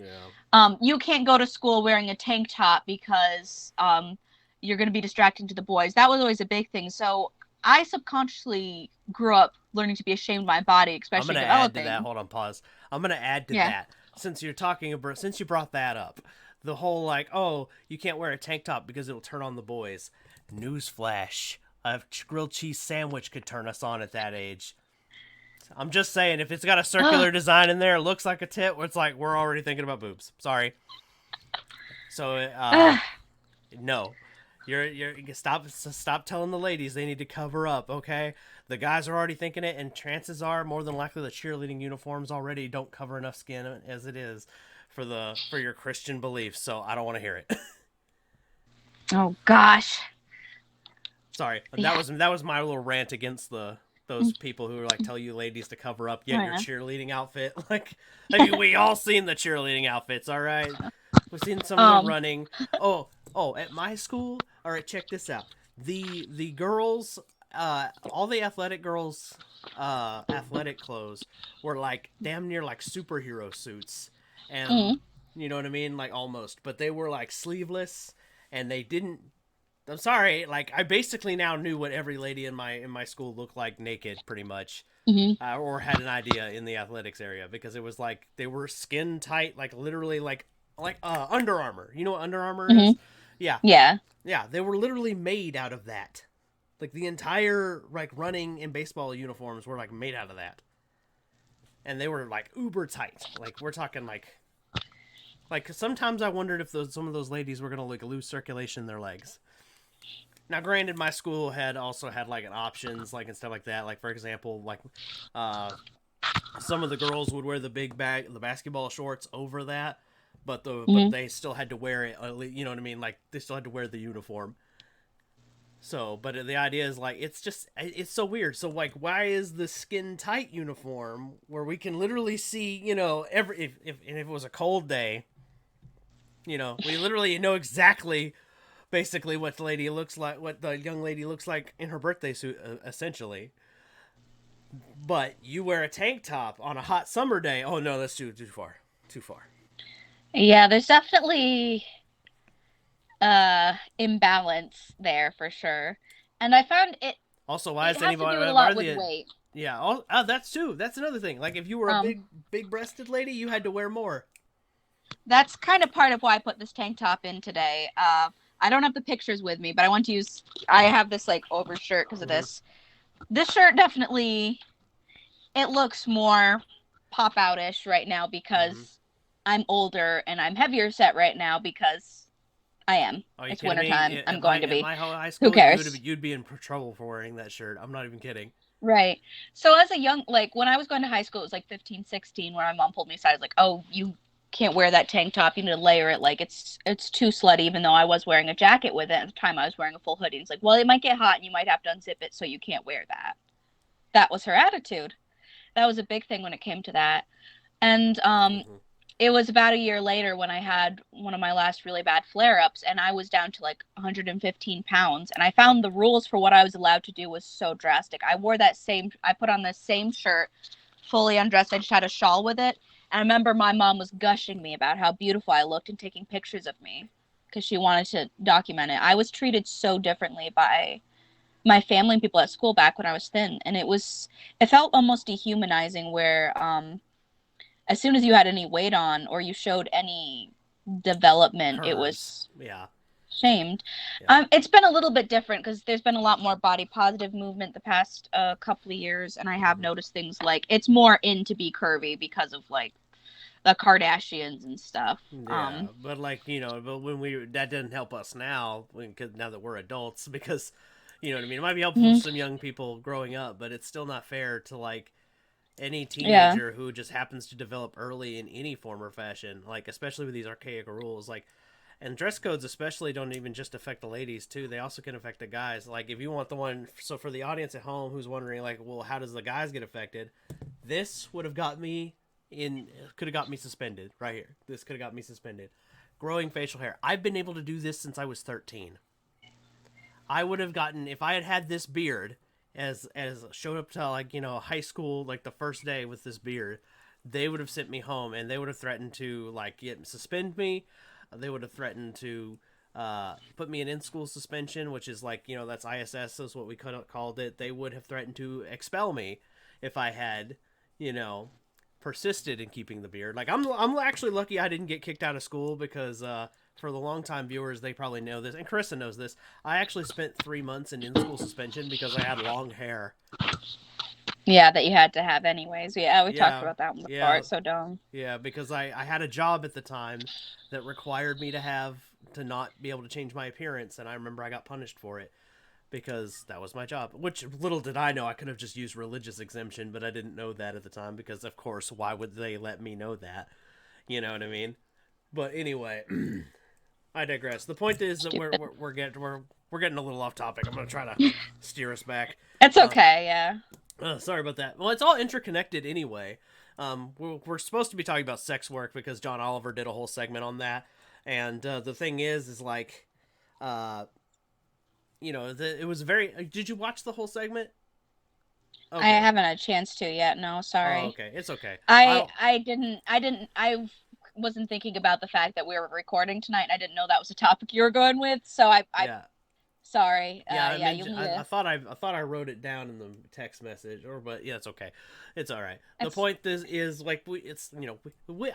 you can't go to school wearing a tank top because you're going to be distracting to the boys. That was always a big thing. So I subconsciously grew up learning to be ashamed of my body, especially developing. I'm going to add to that. Hold on, pause. I'm going to add to that. Since you brought that up, the whole, like, oh, you can't wear a tank top because it'll turn on the boys. Newsflash. A grilled cheese sandwich could turn us on at that age. I'm just saying, if it's got a circular design in there, it looks like a tit, it's like, we're already thinking about boobs. Sorry. So, no. You're stop telling the ladies they need to cover up, okay? the guys are already thinking it, and chances are more than likely the cheerleading uniforms already don't cover enough skin as it is for your Christian beliefs. So I don't want to hear it. Oh gosh. Sorry, Yeah. that was my little rant against those people who like tell you ladies to cover up Oh, yet your yeah. cheerleading outfit. Like, I mean, we all seen the cheerleading outfits, all right. We've seen some of the Um. running. Oh, at my school. All right, check this out. The girls, all the athletic girls, athletic clothes were like damn near like superhero suits, and Mm. you know what I mean, like almost, but they were like sleeveless, and they didn't. I'm sorry, like I basically now knew what every lady in my school looked like naked, pretty much, Mhm. or had an idea in the athletics area because it was like they were skin tight, like literally like Under Armour. You know what Under Armour is? Mhm. Yeah, Yeah. yeah. They were literally made out of that. Like the entire like running and baseball uniforms were like made out of that, and they were like uber tight. Like we're talking like sometimes I wondered if some of those ladies were gonna like lose circulation in their legs. Now, granted, my school had also had like an options, like and stuff like that. Like for example, like uh, some of the girls would wear the basketball shorts over that, but Mhm. they still had to wear it. You know what I mean? Like they still had to wear the uniform. So, but the idea is like it's so weird. So like, why is the skin tight uniform where we can literally see, every if it was a cold day, we literally know exactly basically what the lady looks like, what the young lady looks like in her birthday suit, essentially. But you wear a tank top on a hot summer day. Oh no, that's too far, too far. Yeah. There's definitely imbalance there for sure, and I found it. Also, why It is has to do with anybody? a Why are lot with the? weight. Yeah, that's too. That's another thing. Like if you were a Um. big breasted lady, you had to wear more. That's kind of part of why I put this tank top in today. I don't have the pictures with me, but I want to use. I have this like over shirt because of Mm-hmm. this. This shirt definitely it looks more pop outish right now Mm-hmm. because I'm older and I'm heavier set right now because I am. Are you It's kidding me? wintertime. I'm going to At be. my high Who school, cares? you'd be in trouble for wearing that shirt. I'm not even kidding. Right. So as a young like when I was going to high school it was like 15, 16 where my mom pulled me aside like, "Oh, you can't wear that tank top. You need to layer it like it's too slutty even though I was wearing a jacket with it at the time I was wearing a full hoodie." It's like, "Well, it might get hot and you might have to unzip it so you can't wear that." That was her attitude. That was a big thing when it came to that. And Mm-hmm. it was about a year later when I had one of my last really bad flare ups, and I was down to like 115 pounds. And I found the rules for what I was allowed to do was so drastic. I put on the same shirt, fully undressed. I just had a shawl with it. And I remember my mom was gushing me about how beautiful I looked and taking pictures of me because she wanted to document it. I was treated so differently by my family and people at school back when I was thin. And it felt almost dehumanizing where, as soon as you had any weight on or you showed any development, it Curves. was Yeah. shamed. Yeah. It's been a little bit different because there's been a lot more body positive movement the past couple of years, and I have Mm-hmm. noticed things like it's more in to be curvy because of like the Kardashians and stuff. Yeah, but like but when that doesn't help us now, cause now that we're adults, because you know what I mean. It might be helpful for Mhm. some young people growing up, but it's still not fair to like any Yeah. teenager who just happens to develop early in any form or fashion, like especially with these archaic rules, like and dress codes especially don't even just affect the ladies too. They also can affect the guys. Like if you want the one, so for the audience at home who's wondering, like, well, how does the guys get affected? This would have got me in, could have got me suspended right here. This could have got me suspended. Growing facial hair. I've been able to do this since I was 13. I would have gotten, if I had had this beard as showed up to like high school, like the first day with this beard, they would have sent me home and they would have threatened to like suspend me. They would have threatened to put me in school suspension, which is like that's ISS is what we could have called it. They would have threatened to expel me if I had you know persisted in keeping the beard. Like I'm actually lucky I didn't get kicked out of school because for the long time viewers, they probably know this, and Carissa knows this. I actually spent 3 months in school suspension because I had long hair. Yeah, that you had to have anyways. Yeah, we talked Yeah, about that one before. yeah, It's so dumb. yeah. Because I had a job at the time that required me to not be able to change my appearance, and I remember I got punished for it. because that was my job. Which, little did I know, I could have just used religious exemption, but I didn't know that at the time because, of course, why would they let me know that? You know what I mean? But anyway, I digress. The point is that Stupid. we're getting a little off topic. I'm gonna try to steer us back. It's Um, okay, yeah. Sorry about that. Well, it's all interconnected anyway. We're supposed to be talking about sex work because John Oliver did a whole segment on that, and the thing is like, uh, it was very. Did you watch the whole segment? I Okay. haven't had a chance to yet. No, Oh, sorry. okay. It's okay. I wasn't thinking about the fact that we were recording tonight. And I didn't know that was a topic you were going with. So I Yeah. sorry. Yeah, I Yeah, you mentioned. need to. I thought I wrote it down in the text message, but yeah, it's okay. It's all right. The It's point is like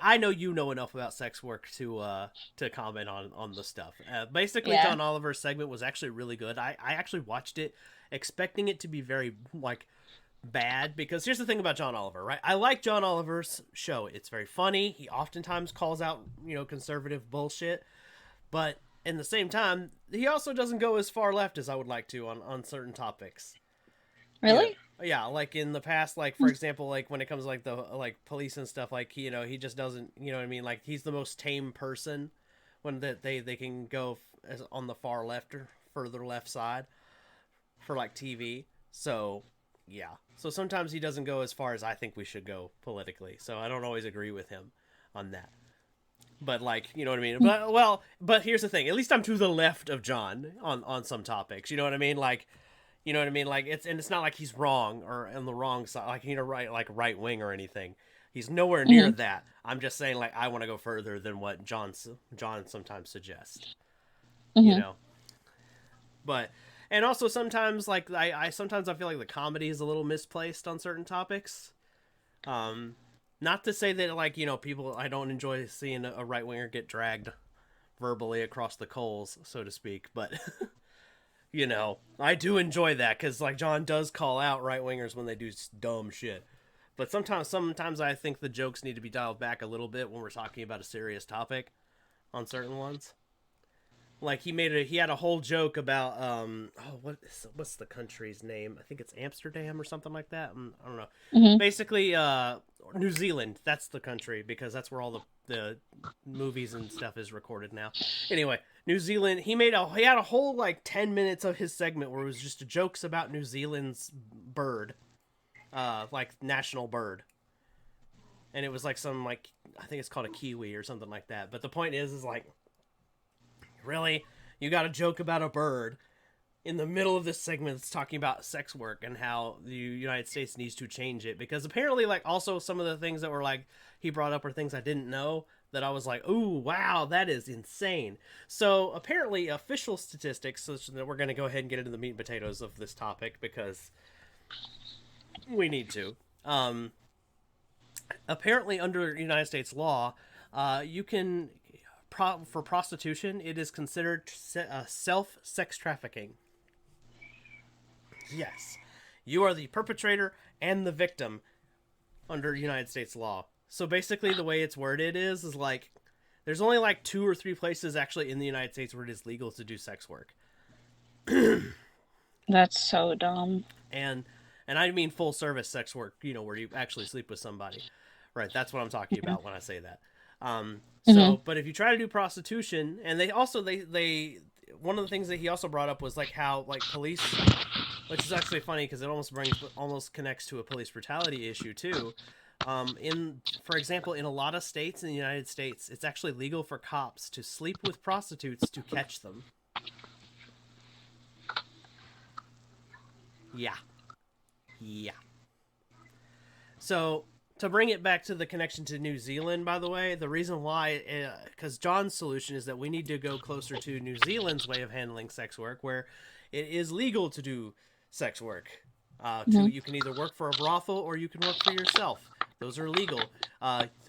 I know you know enough about sex work to comment on the stuff. Basically, yeah. John Oliver's segment was actually really good. I actually watched it expecting it to be very like bad because here's the thing about John Oliver, right? I like John Oliver's show. It's very funny. He oftentimes calls out conservative bullshit, but in the same time, he also doesn't go as far left as I would like to on certain topics. Really? Yeah, like in the past, like for example, like when it comes to, like the like police and stuff, like he just doesn't, you know what I mean? Like he's the most tame person when that they can go as on the far left or further left side for like TV. So yeah, so sometimes he doesn't go as far as I think we should go politically. So I don't always agree with him on that. But like, you know what I mean? But here's the thing. At least I'm to the left of John on some topics. You know what I mean? Like, you know what I mean? Like it's not like he's wrong or on the wrong side, like right wing or anything. He's nowhere near Mm-hmm. that. I'm just saying like I want to go further than what John sometimes suggests. You Mm-hmm. know. But and also sometimes like I sometimes I feel like the comedy is a little misplaced on certain topics. Um Not to say that like, people I don't enjoy seeing a right winger get dragged verbally across the coals, so to speak, but I do enjoy that cuz like John does call out right wingers when they do dumb shit. But sometimes I think the jokes need to be dialed back a little bit when we're talking about a serious topic on certain ones. Like he had a whole joke about what's the country's name? I think it's Amsterdam or something like that. I don't know. Mm-hmm. Basically, New Zealand. That's the country because that's where all the movies and stuff is recorded now. Anyway, New Zealand. He had a whole like 10 minutes of his segment where it was just jokes about New Zealand's bird, like national bird, and it was like some like I think it's called a kiwi or something like that. But the point is like really? You got a joke about a bird in the middle of this segment that's talking about sex work and how the United States needs to change it because apparently like also some of the things that were like he brought up are things I didn't know that I was like, "Ooh, wow, that is insane." So, apparently official statistics, so that we're going to go ahead and get into the meat and potatoes of this topic because we need to. Apparently under United States law, you can for prostitution, it is considered self sex trafficking. Yes, you are the perpetrator and the victim under United States law. So basically, the way it's worded is like there's only like 2 or 3 places actually in the United States where it is legal to do sex work, That's so dumb. and I mean full service sex work. Where you actually sleep with somebody, right? That's what I'm talking Mm-hmm. about when I say that. Mm-hmm. But if you try to do prostitution, and they also they one of the things that he also brought up was like how like police, which is actually funny because it almost connects to a police brutality issue too. For example, in a lot of states in the United States, it's actually legal for cops to sleep with prostitutes to catch them. Yeah, yeah. So to bring it back to the connection to New Zealand, by the way, the reason why, because John's solution is that we need to go closer to New Zealand's way of handling sex work, where it is legal to do sex work. Mm-hmm. You can either work for a brothel or you can work for yourself. Those are legal.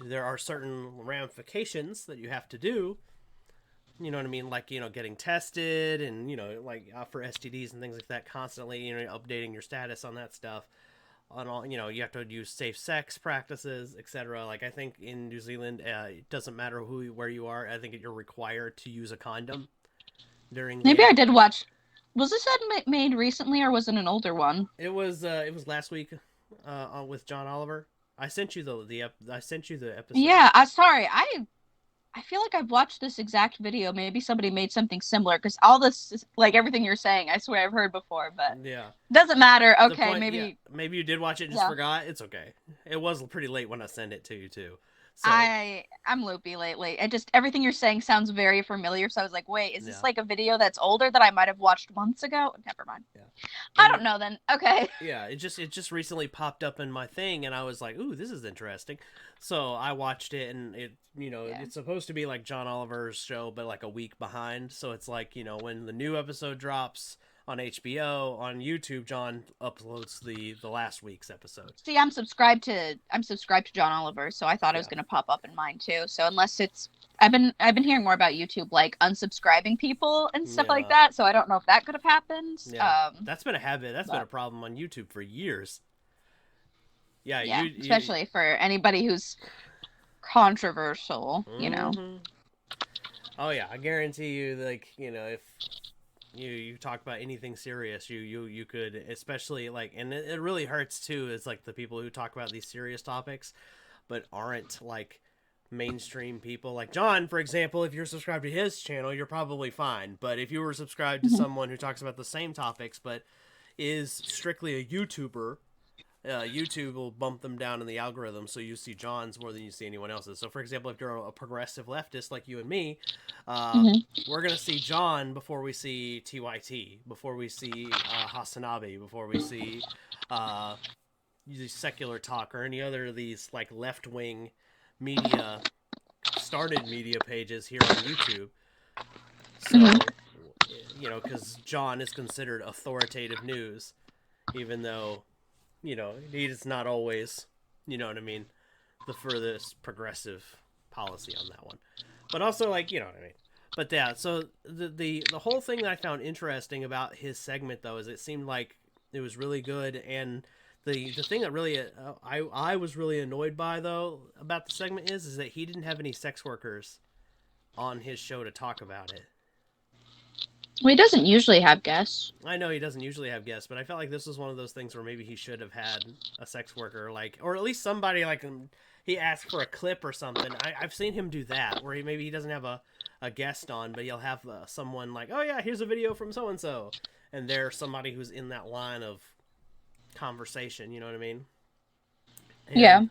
There are certain ramifications that you have to do. You know what I mean? Like, getting tested and, like for STDs and things like that constantly, updating your status on that stuff. On all, you have to use safe sex practices, etc. Like I think in New Zealand, it doesn't matter where you are. I think you're required to use a condom during Maybe the. I did watch. Was this made recently, or was it an older one? It was last week, with John Oliver. I sent you I sent you the episode. Yeah, sorry. I feel like I've watched this exact video. Maybe somebody made something similar because all this is, like everything you're saying, I swear I've heard before, but Yeah. doesn't matter. The Okay, point, yeah, maybe maybe you did watch it and just yeah. forgot. It's okay. It was pretty late when I sent it to you too. So I'm loopy lately. I just everything you're saying sounds very familiar, so I was like, wait, is this yeah, like a video that's older that I might have watched months ago? Never mind. yeah, I and don't know then. Okay. yeah, it just recently popped up in my thing, and I was like, ooh, this is interesting. So I watched it, and Yeah. it's supposed to be like John Oliver's show, but like a week behind. So it's like when the new episode drops on HBO on YouTube, John uploads the last week's episode. See, I'm subscribed to John Oliver, so I thought it was Yeah, gonna pop up in mine too. So unless it's I've been hearing more about YouTube like unsubscribing people and stuff like yeah, that. So I don't know if that could have happened. yeah. That's been a habit. That's been a But problem on YouTube for years. Yeah, yeah, you especially for anybody who's controversial, hmm Oh yeah, I guarantee you, like if you talk about anything serious, you could, especially like, and it really hurts too. Is like the people who talk about these serious topics, but aren't like mainstream people. Like John, for example, if you're subscribed to his channel, you're probably fine. But if you were subscribed to Mhm. someone who talks about the same topics, but is strictly a YouTuber, YouTube will bump them down in the algorithm, so you see John's more than you see anyone else's. So, for example, if you're a progressive leftist like you and me, uh, Mhm. we're gonna see John before we see TYT, before we see Hasanabe, before we see uh, secular talk or any other of these like left wing media started media pages here on YouTube. Mhm. So, because John is considered authoritative news, even though he is not always, you know what I mean, the furthest progressive policy on that one. But also, like, you know what I mean. But yeah, so the whole thing that I found interesting about his segment though is it seemed like it was really good, and the thing that really I was really annoyed by though about the segment is that he didn't have any sex workers on his show to talk about it. Well, he doesn't usually have guests. I know he doesn't usually have guests, but I felt like this was one of those things where maybe he should have had a sex worker, like, or at least somebody like he asked for a clip or something. I've seen him do that, where maybe he doesn't have a guest on, but he'll have someone like, oh yeah, here's a video from so and so, and they're somebody who's in that line of conversation. You know what I mean? Yeah. And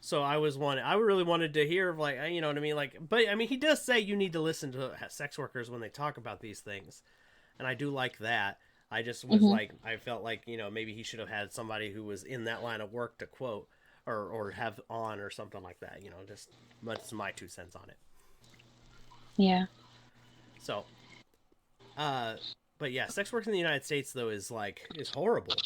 so I really wanted to hear like, you know what I mean, like, but I mean, he does say you need to listen to sex workers when they talk about these things, and I do like that. I just was Mhm. like, I felt like maybe he should have had somebody who was in that line of work to quote or have on or something like that. Just that's my 2 cents on it. Yeah. So, uh, but yeah, sex work in the United States though is horrible.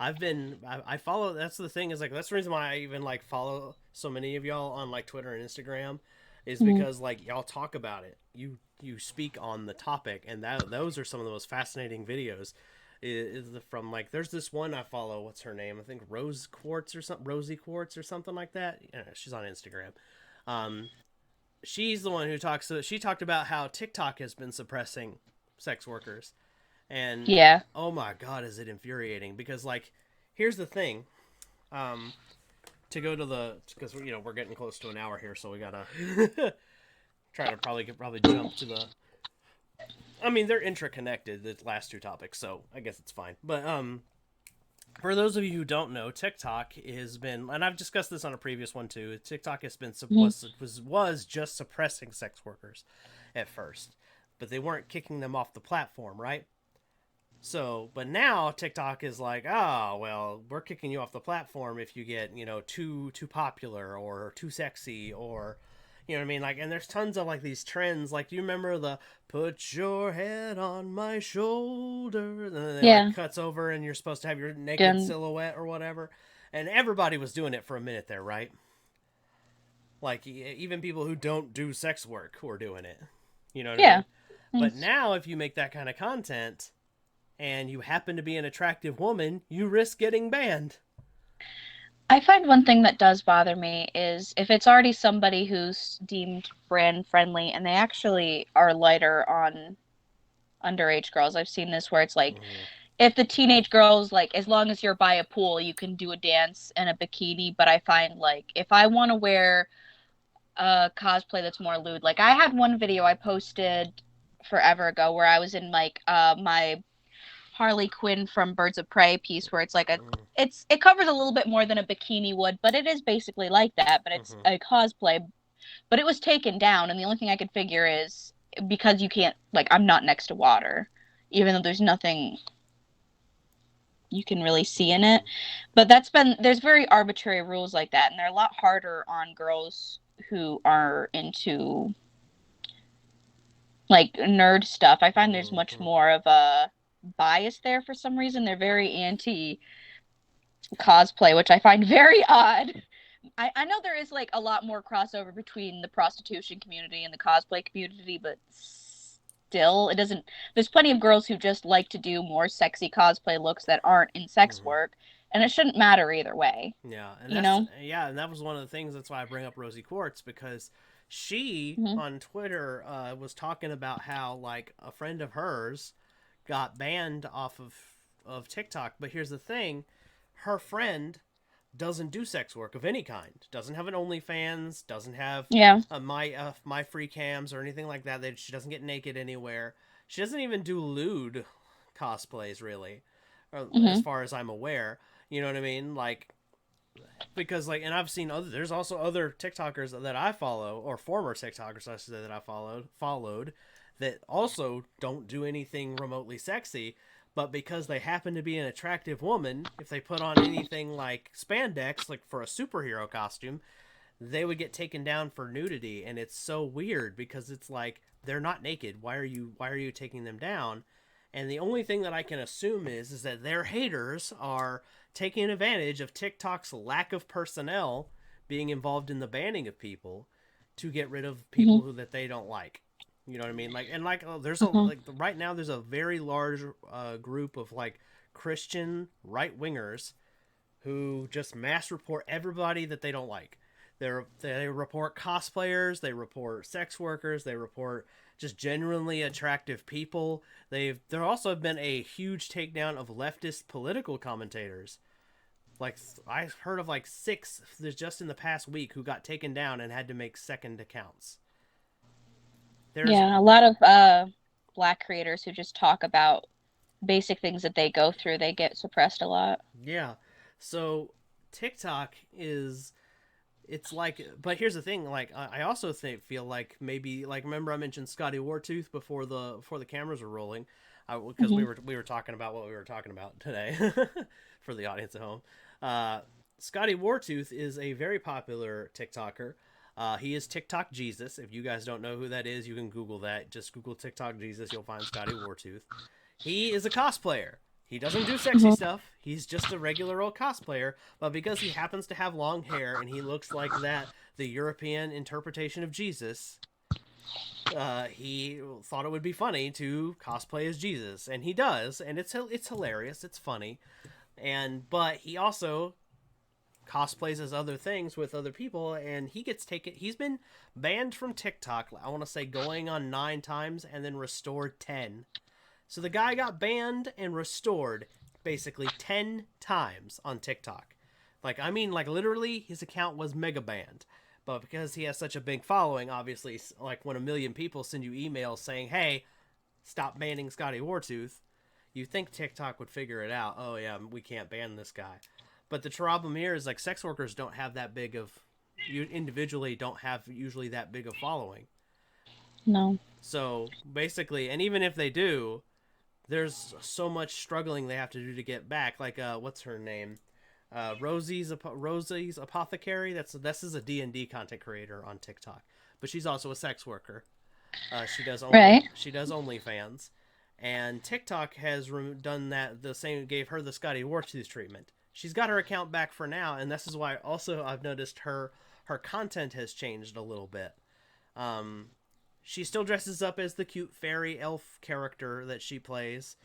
I follow. That's the thing, is like that's the reason why I even like follow so many of y'all on like Twitter and Instagram, is Mhm. because like y'all talk about it. You speak on the topic, and those are some of the most fascinating videos. Is from like there's this one I follow. What's her name? I think Rosie Quartz or something like that. Yeah, she's on Instagram. Um, she's the one who talks. She talked about how TikTok has been suppressing sex workers, and Yeah. oh my god, is it infuriating? Because like, here's the thing. Um, to go to the because we're getting close to an hour here, so we gotta try to probably jump to the. I mean, they're interconnected, the last two topics, so I guess it's fine. But for those of you who don't know, TikTok has been, and I've discussed this on a previous one too. TikTok has been Mhm. was just suppressing sex workers at first, but they weren't kicking them off the platform, right? So, but now TikTok is like, oh well, we're kicking you off the platform if you get too popular or too sexy, or you know what I mean, like, and there's tons of like these trends. Like, do you remember the "put your head on my shoulder" and then it like Yeah. cuts over and you're supposed to have your naked Done. silhouette or whatever, and everybody was doing it for a minute there, right? Like even people who don't do sex work were doing it. You know what I Yeah. mean? But Thanks. now, if you make that kind of content and you happen to be an attractive woman, you risk getting banned. I find one thing that does bother me is if it's already somebody who's deemed brand friendly and they actually are lighter on underage girls. I've seen this where it's like, Hmm. if the teenage girls, like, as long as you're by a pool, you can do a dance in a bikini. But I find, like, if I want to wear a cosplay that's more lewd, like, I had one video I posted forever ago where I was in, like, my Harley Quinn from Birds of Prey piece where it's like it covers a little bit more than a bikini would, but it is basically like that, but it's Hmm. a cosplay. But it was taken down, and the only thing I could figure is because you can't, like, I'm not next to water, even though there's nothing you can really see in it. Hmm. But there's very arbitrary rules like that, and they're a lot harder on girls who are into like nerd stuff. I find there's much Hmm. more of a bias there for some reason. They're very anti cosplay, which I find very odd. I know there is like a lot more crossover between the prostitution community and the cosplay community, but still, it doesn't. There's plenty of girls who just like to do more sexy cosplay looks that aren't in sex Hmm. work, and it shouldn't matter either way, Yeah, and you know? and that was one of the things. That's why I bring up Rosie Quartz, because she Mm-hmm. on Twitter was talking about how like a friend of hers got banned off of TikTok. But here's the thing: her friend doesn't do sex work of any kind. Doesn't have an OnlyFans. Doesn't have Yeah. my free cams or anything like that. That she doesn't get naked anywhere. She doesn't even do lewd cosplays really, or, as Mm-hmm. far as I'm aware. You know what I mean? Like, because like, and I've seen other. There's also other TikTokers that I follow, or former TikTokers I should say, that I followed that also don't do anything remotely sexy. But because they happen to be an attractive woman, if they put on anything like spandex, like for a superhero costume, they would get taken down for nudity. And it's so weird because it's like they're not naked. Why are you taking them down? And the only thing that I can assume is that their haters are taking advantage of TikTok's lack of personnel being involved in the banning of people to get rid of people Mm-hmm. who that they don't like. You know what I mean? Like, and like, there's a Uh-huh. like right now there's a very large group of like Christian right wingers who just mass report everybody that they don't like. They report cosplayers, they report sex workers, they report just genuinely attractive people. There also have been a huge takedown of leftist political commentators. Like I heard of like six just in the past week who got taken down and had to make second accounts. There's Yeah, a lot of black creators who just talk about basic things that they go through, they get suppressed a lot. Yeah. So TikTok is it's like, but here's the thing, like I also feel like maybe like, remember I mentioned Scotty Wartooth before the cameras were rolling, because Hmm. we were talking about what we were talking about today for the audience at home. uh Scotty Wartooth is a very popular TikToker. He is TikTok Jesus. If you guys don't know who that is, you can Google that. Just Google TikTok Jesus, you'll find Scotty Wartooth. He is a cosplayer. He doesn't do sexy Hmm. stuff. He's just a regular old cosplayer. But because he happens to have long hair and he looks like that, the European interpretation of Jesus, he thought it would be funny to cosplay as Jesus, and he does, and it's hilarious. It's funny, and but he also cosplays as other things with other people, and he gets taken. He's been banned from TikTok. I want to say going on 9 times and then restored 10. So the guy got banned and restored basically 10 times on TikTok. Like, I mean, like, literally, his account was mega banned. But because he has such a big following, obviously, like, when a million people send you emails saying, hey, stop banning Scotty Wartooth, you think TikTok would figure it out. Oh, yeah, we can't ban this guy. But the problem here is, like, sex workers don't have that big of, you individually don't have usually that big of following. No. So basically, and even if they do, there's so much struggling they have to do to get back. Like, what's her name? Rosie's Apothecary. This is a D&D content creator on TikTok, but she's also a sex worker. Right. She does OnlyFans, and TikTok has done that the same. Gave her the Scotty Wartooth treatment. She's got her account back for now, and this is why also I've noticed her content has changed a little bit. Um, she still dresses up as the cute fairy elf character that she plays.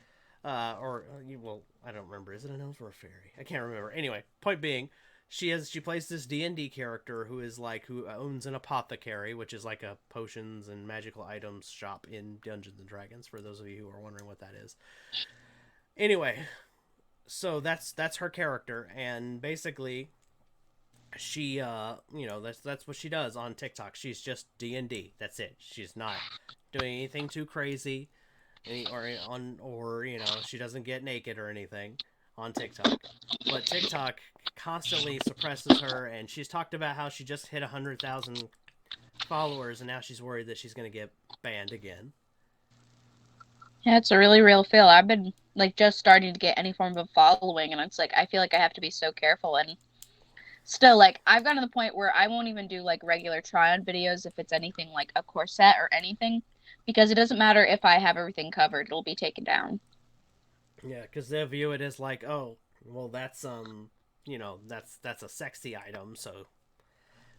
Well, I don't remember. Is it an elf or a fairy? I can't remember. Anyway, point being, She plays this D&D character who is like who owns an apothecary, which is like a potions and magical items shop in Dungeons and Dragons. For those of you who are wondering what that is. Anyway, so that's her character, and basically she that's what she does on TikTok. She's just D&D. That's it. She's not doing anything too crazy, or she doesn't get naked or anything on TikTok. But TikTok constantly suppresses her, and she's talked about how she just hit 100,000 followers, and now she's worried that she's going to get banned again. Yeah, it's a really real feel. I've been like just starting to get any form of following, and it's like I feel like I have to be so careful. And still, like I've gotten to the point where I won't even do like regular try-on videos if it's anything like a corset or anything, because it doesn't matter if I have everything covered; it'll be taken down. Yeah, because they'll view it as like, oh, well, that's that's a sexy item, so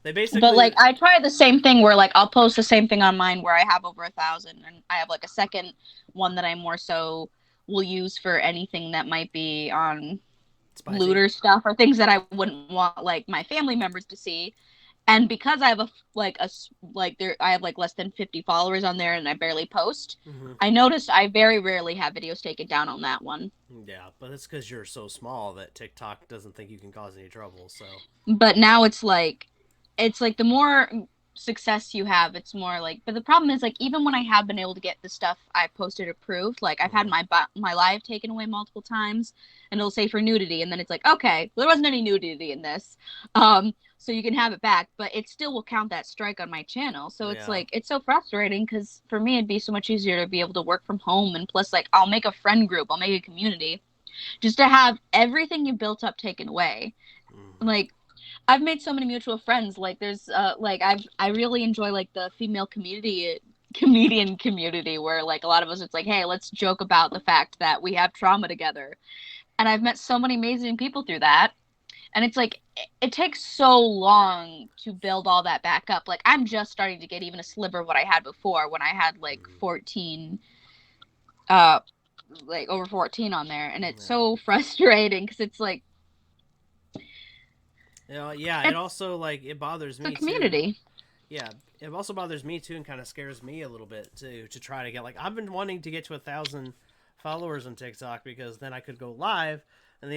they basically. But like I try the same thing where like I'll post the same thing on mine where I have over 1,000, and I have like a second one that I more so will use for anything that might be on Spicy. looter stuff or things that I wouldn't want like my family members to see. And because I have I have like less than 50 followers on there and I barely post, I noticed I very rarely have videos taken down on that one. Yeah, but it's because you're so small that TikTok doesn't think you can cause any trouble. So. But now it's like the more success you have, it's more like. But the problem is like even when I have been able to get the stuff I posted approved, like I've had my live taken away multiple times, and it'll say for nudity, and then it's like okay, well, there wasn't any nudity in this, so you can have it back, but it still will count that strike on my channel. So it's like it's so frustrating because for me it'd be so much easier to be able to work from home, and plus like I'll make a friend group, I'll make a community, just to have everything you built up taken away, like. I've made so many mutual friends. Like there's like I really enjoy like the female comedian community where like a lot of us it's like, hey, let's joke about the fact that we have trauma together. And I've met so many amazing people through that. And it's like it takes so long to build all that back up. Like I'm just starting to get even a sliver of what I had before when I had like 14 like over 14 on there, and it's so frustrating because it's like yeah, it also like it bothers me community. Too. Yeah, it also bothers me too, and kind of scares me a little bit too to try to get like I've been wanting to get to 1,000 followers on TikTok because then I could go live, and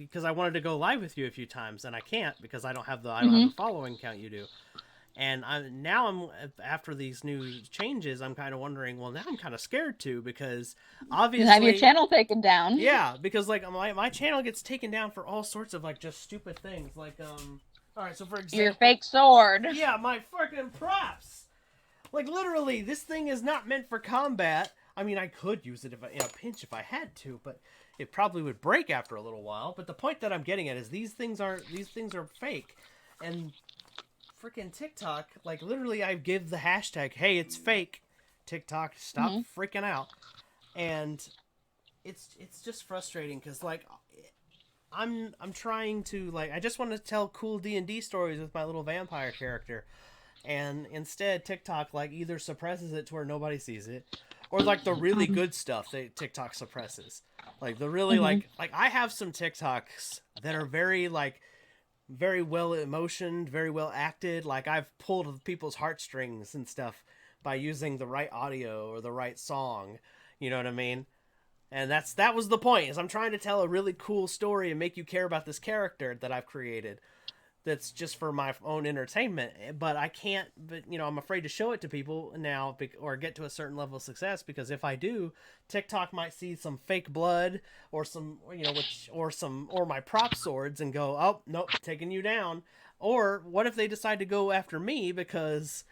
because I wanted to go live with you a few times and I can't because I don't have the following count you do. And I'm after these new changes, I'm kind of wondering. Well, now I'm kind of scared too because obviously you have your channel taken down. Yeah, because like my channel gets taken down for all sorts of like just stupid things. Like all right, so for example, your fake sword. Yeah, my freaking props. Like literally, this thing is not meant for combat. I mean, I could use it in a pinch if I had to, but it probably would break after a little while. But the point that I'm getting at is these things are fake, and freaking TikTok, like literally I give the hashtag, hey, it's fake. TikTok, stop freaking out. And it's just frustrating because like I'm trying to like I just want to tell cool D&D stories with my little vampire character, and instead TikTok like either suppresses it to where nobody sees it, or like the really good stuff that TikTok suppresses. Like the really like I have some TikToks that are very well emotioned, very well acted. Like I've pulled people's heartstrings and stuff by using the right audio or the right song. You know what I mean? And that was the point, is I'm trying to tell a really cool story and make you care about this character that I've created. That's just for my own entertainment, but I can't. But I'm afraid to show it to people now, or get to a certain level of success, because if I do, TikTok might see some fake blood or some, or my prop swords and go, oh nope, taking you down. Or what if they decide to go after me because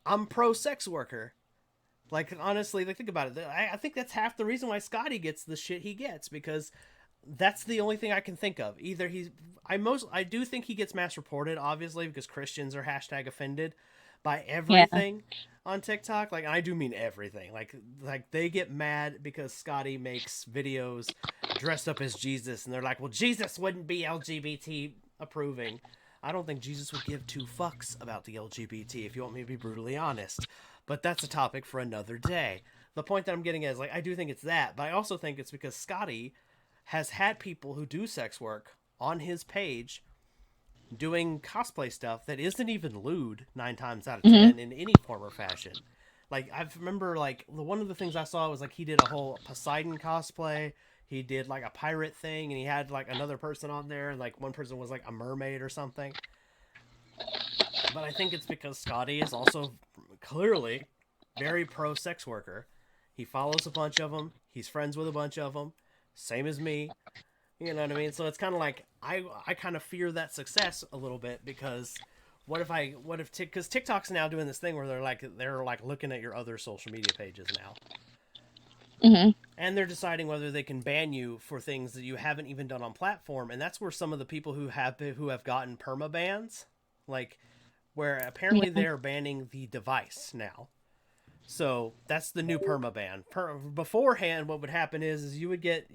I'm pro sex worker? Like honestly, think about it. I think that's half the reason why Scotty gets the shit he gets, because that's the only thing I can think of. Either I do think he gets mass reported, obviously, because Christians are hashtag offended by everything on TikTok. Like, I do mean everything. Like they get mad because Scotty makes videos dressed up as Jesus, and they're like, well, Jesus wouldn't be LGBT approving. I don't think Jesus would give two fucks about the LGBT, if you want me to be brutally honest. But that's a topic for another day. The point that I'm getting at is, like, I do think it's that, but I also think it's because Scotty has had people who do sex work on his page doing cosplay stuff that isn't even lewd 9 times out of Mm-hmm. 10 in any form or fashion. Like I remember, like one of the things I saw was like he did a whole Poseidon cosplay. He did like a pirate thing, and he had like another person on there, and like one person was like a mermaid or something. But I think it's because Scotty is also clearly very pro sex worker. He follows a bunch of them. He's friends with a bunch of them. Same as me. You know what I mean? So it's kind of like I kind of fear that success a little bit, because what if because TikTok's now doing this thing where they're like looking at your other social media pages now, Mm-hmm. and they're deciding whether they can ban you for things that you haven't even done on platform. And that's where some of the people who have gotten perma bans, like where apparently Yeah. they're banning the device now. So that's the new perma ban. Beforehand, what would happen is you would get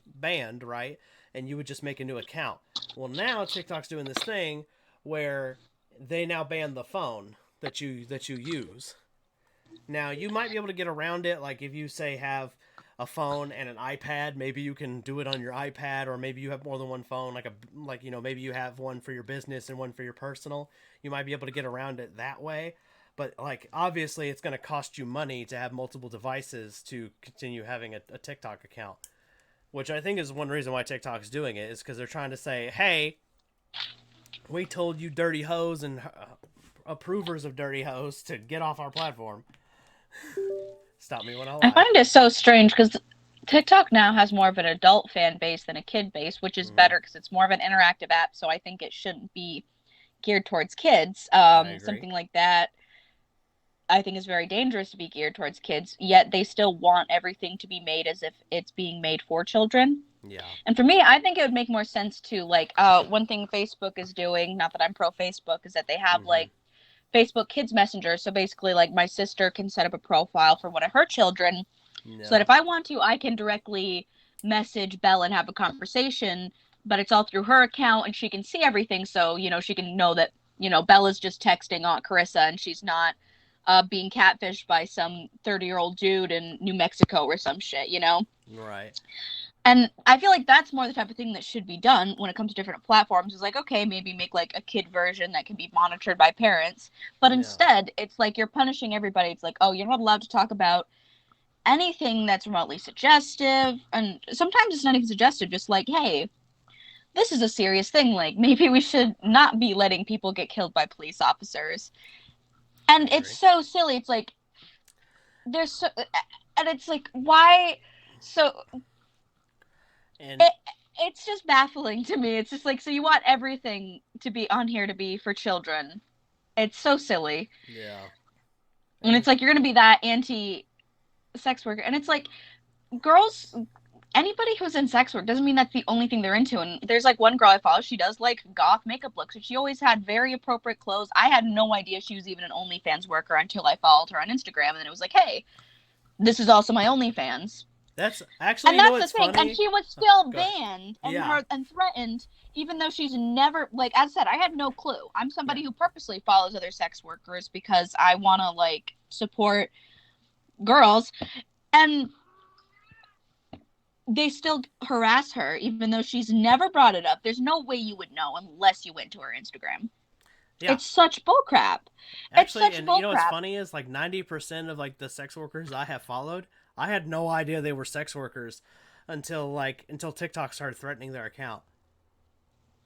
banned, right? And you would just make a new account. Well, now TikTok's doing this thing where they now ban the phone that you use. Now you might be able to get around it, like if you say have a phone and an iPad, maybe you can do it on your iPad, or maybe you have more than one phone, maybe you have one for your business and one for your personal. You might be able to get around it that way. But like obviously it's going to cost you money to have multiple devices to continue having a TikTok account, which I think is one reason why TikTok's doing it, is because they're trying to say, hey, we told you dirty hoes and approvers of dirty hoes to get off our platform. Stop me when I I lie. find it so strange because TikTok now has more of an adult fan base than a kid base, which is Mm, better because it's more of an interactive app. So I think it shouldn't be geared towards kids. I agree. Something like that I think is very dangerous to be geared towards kids. Yet they still want everything to be made as if it's being made for children. Yeah. And for me, I think it would make more sense to like one thing Facebook is doing. Not that I'm pro Facebook, is that they have Mm-hmm. like Facebook Kids Messenger. So basically, like my sister can set up a profile for one of her children so that Yeah. if I want to, I can directly message Belle and have a conversation, but it's all through her account and she can see everything. So, she can know that, Bella's just texting Aunt Carissa and she's not being catfished by some 30-year-old dude in New Mexico or some shit. Right. And I feel like that's more the type of thing that should be done when it comes to different platforms. Is like, okay, maybe make like a kid version that can be monitored by parents. But Yeah. instead, it's like you're punishing everybody. It's like, oh, you're not allowed to talk about anything that's remotely suggestive. And sometimes it's not even suggestive, just like, hey, this is a serious thing. Like, maybe we should not be letting people get killed by police officers. I And it's agree. so silly. It's like, there's so, and it's like, why? So And it, it's just baffling to me. It's just like, so you want everything to be on here to be for children. It's so silly. yeah. And And it's like, you're going to be that anti sex worker. And it's like, girls, anybody who's in sex work doesn't mean that's the only thing they're into. And there's like one girl I follow, she does like goth makeup looks, and she always had very appropriate clothes. I had no idea she was even an OnlyFans worker until I followed her on Instagram, and then it was like, hey, this is also my OnlyFans. that's actually, And you know that's the what's thing. And funny? she was still Go ahead. banned Yeah. and threatened, even though she's never, like, as I said, I had no clue. I'm Yeah. somebody who purposely follows other sex workers because I want to like support girls. And they still harass her even though she's never brought it up. There's no way you would know unless you went to her Instagram. Yeah. It's such bullcrap. It's Actually, such and you know what's bullcrap. funny is like 90% of like the sex workers I have followed, I had no idea they were sex workers until TikTok started threatening their account.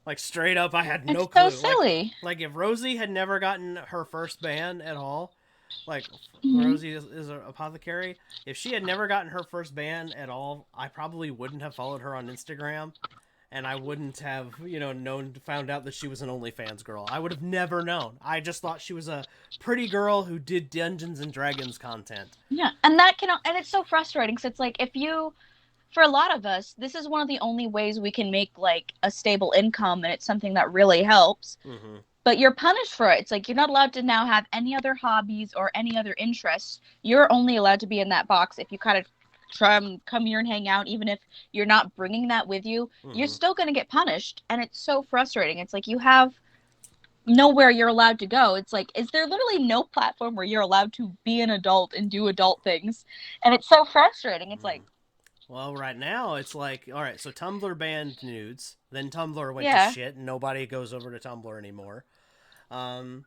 Like straight up, I had no It's so clue. Like silly. like if Rosie had never gotten her first ban at all, like Mm-hmm. Rosie is an apothecary. If she had never gotten her first ban at all, I probably wouldn't have followed her on Instagram, and I wouldn't have found out that she was an OnlyFans girl. I would have never known. I just thought she was a pretty girl who did Dungeons and Dragons content. Yeah, and it's so frustrating because it's like if you, for a lot of us, this is one of the only ways we can make like a stable income, and it's something that really helps. Mm-hmm. But you're punished for it. It's like you're not allowed to now have any other hobbies or any other interests. You're only allowed to be in that box if you kind of try and come here and hang out, even if you're not bringing that with you. You're Mm-hmm. still going to get punished, and it's so frustrating. It's like you have nowhere you're allowed to go. It's like, is there literally no platform where you're allowed to be an adult and do adult things? And it's so frustrating. It's like, Well, right now it's like, all right, so Tumblr banned nudes, then Tumblr went to Yeah. shit, and nobody goes over to Tumblr anymore. Um,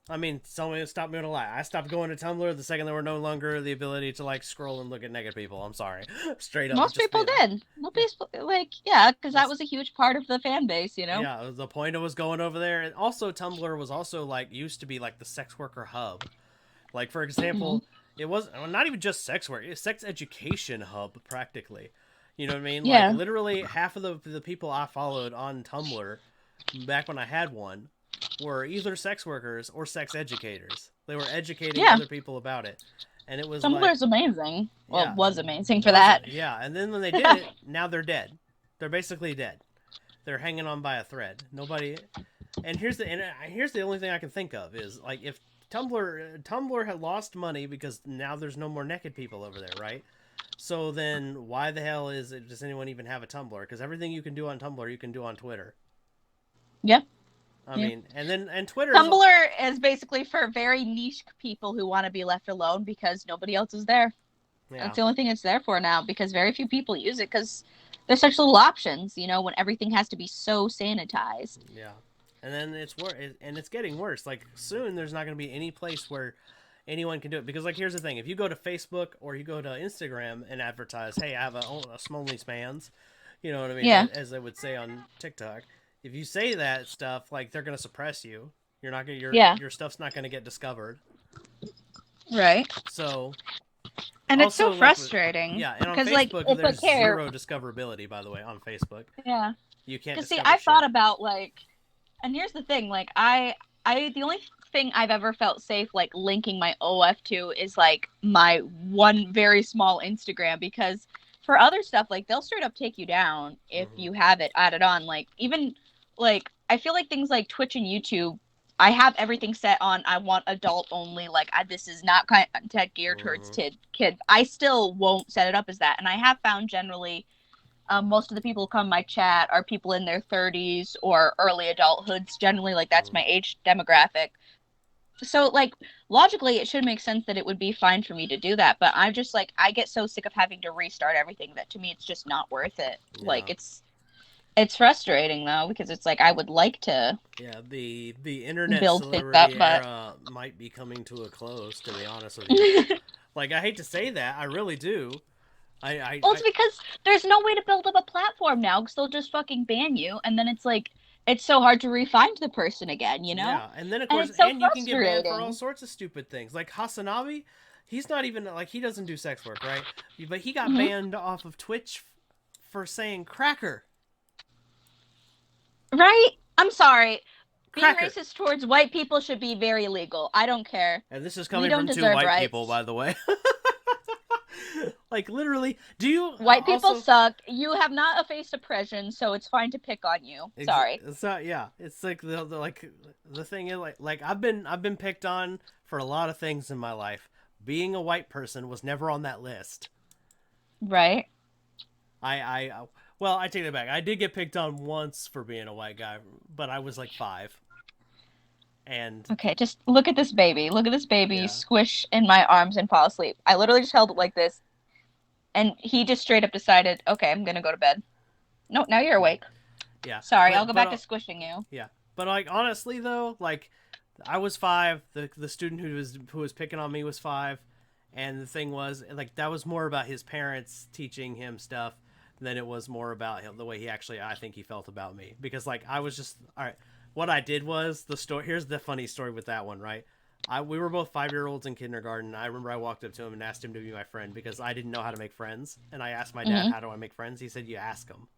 I mean, someone stop me to lie. I stopped going to Tumblr the second there were no longer the ability to like scroll and look at naked people. I'm sorry, straight up, Most just people be did. Most people, like, yeah, because that that's was a huge part of the fan base, you know? yeah. The point of was going over there, and also Tumblr was also like used to be like the sex worker hub. Like for Hmm. example, it was not even just sex work; it's sex education hub practically. You know what I mean? Like Yeah. literally half of the people I followed on Tumblr back when I had one were either sex workers or sex educators. They were educating Yeah. other people about it, and it was like, Tumblr's amazing. Well, yeah, was amazing for was that. it? Yeah, and then when they did it, now they're dead. They're basically dead. They're hanging on by a thread. Nobody. And here's the only thing I can think of is like if Tumblr had lost money because now there's no more naked people over there, right? So then why the hell does anyone even have a Tumblr? Because everything you can do on Tumblr you can do on Twitter. Yeah. I Yeah. mean, and Twitter is Tumblr is basically for very niche people who want to be left alone because nobody else is there. yeah That's the only thing it's there for now because very few people use it because there's such little options, you know, when everything has to be so sanitized. yeah, and then it's getting worse. Like soon there's not going to be any place where anyone can do it because like here's the thing: if you go to Facebook or you go to Instagram and advertise, hey, I have a Smolny spans, you know what I mean, Yeah. as they would say on TikTok. If you say that stuff, like they're gonna suppress you. You're not gonna Yeah. your stuff's not gonna get discovered. Right. So And it's so also like with frustrating yeah, and on because, like, Facebook it's like, there's here, zero discoverability. By the way, on Facebook yeah. you can't Because, see, discover I thought shit. about, like, and here's the thing, like, the only thing I've ever felt safe, like, linking my OF to is, like, my one very small Instagram because for other stuff, like, they'll straight up take you down if Hmm. you have it added on. Like, even, like, I feel like things like Twitch and YouTube, I have everything set on. I want adult only. Like, this is not content geared towards Hmm. kids. I still won't set it up as that. And I have found generally most of the people who come my chat are people in their 30s or early adulthoods. Generally, like that's Hmm. my age demographic. So, like, logically, it should make sense that it would be fine for me to do that. But I'm just like, I get so sick of having to restart everything that to me, it's just not worth it. Like, Yeah. it's frustrating though because it's like I would like to Yeah, the internet build things up, celebrity but era might be coming to a close. To be honest with you, like I hate to say that, I really do. well, it's because there's no way to build up a platform now because they'll just fucking ban you, and then it's like it's so hard to re-find the person again, you know? yeah, and then of And course, it's so and you can get banned for all frustrating. sorts of stupid things. Like Hasanabi, he's not even like he doesn't do sex work, right? But he got Hmm. banned off of Twitch for saying cracker, Right? I'm sorry. Being cracker. racist towards white people should be very illegal. I don't care. And this is We coming don't from two deserve white people, rights. by the way. Like literally, do you White people also? suck. You have not faced oppression, so it's fine to pick on you. Sorry. It's not. Yeah, it's like the like the thing is like I've been picked on for a lot of things in my life. Being a white person was never on that list. Right? I well I take that back. I did get picked on once for being a white guy, but I was like 5, and Okay, just look at this baby. Look at this baby yeah, squish in my arms and fall asleep. I literally just held it like this, and he just straight up decided, okay, I'm gonna go to bed. No, now you're awake. yeah, Sorry, I'll go back to squishing you. yeah, but like honestly though, like I was 5. The student who was picking on me was 5, and the thing was like that was more about his parents teaching him stuff than it was more about him, the way he actually I think he felt about me because like I was just all right. What I did was the story. Here's the funny story with that one, right? We were both 5-year-olds in kindergarten. I remember I walked up to him and asked him to be my friend because I didn't know how to make friends, and I asked my dad Mhm. how do I make friends. He said you ask them.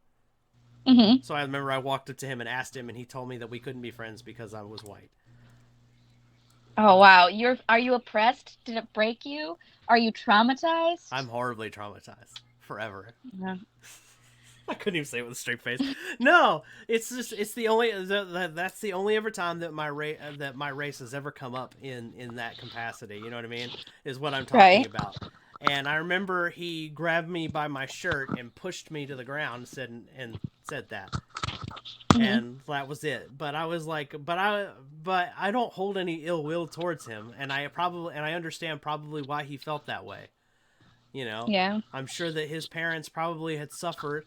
Mhm. So I remember I walked up to him and asked him, and he told me that we couldn't be friends because I was white. Oh wow, are you oppressed? Did it break you? Are you traumatized? I'm horribly traumatized forever. Yeah. I couldn't even say it with a straight face. No, it's just it's the only that's the only ever time that my race has ever come up in that capacity. You know what I mean? Is what I'm talking Right. about. And I remember he grabbed me by my shirt and pushed me to the ground, and said that, Mhm. and that was it. But I was like, but I don't hold any ill will towards him, and I understand probably why he felt that way. You know, Yeah. I'm sure that his parents probably had suffered,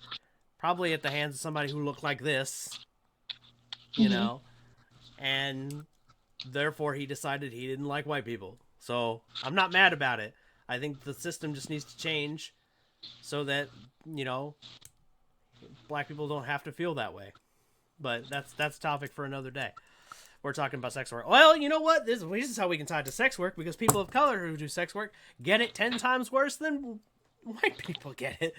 probably at the hands of somebody who looked like this, you Hmm. know, and therefore he decided he didn't like white people. So I'm not mad about it. I think the system just needs to change so that, you know, black people don't have to feel that way. But that's a topic for another day. We're talking about sex work. Well, you know what? This is how we can tie it to sex work, because people of color who do sex work get it 10 times worse than white people get it.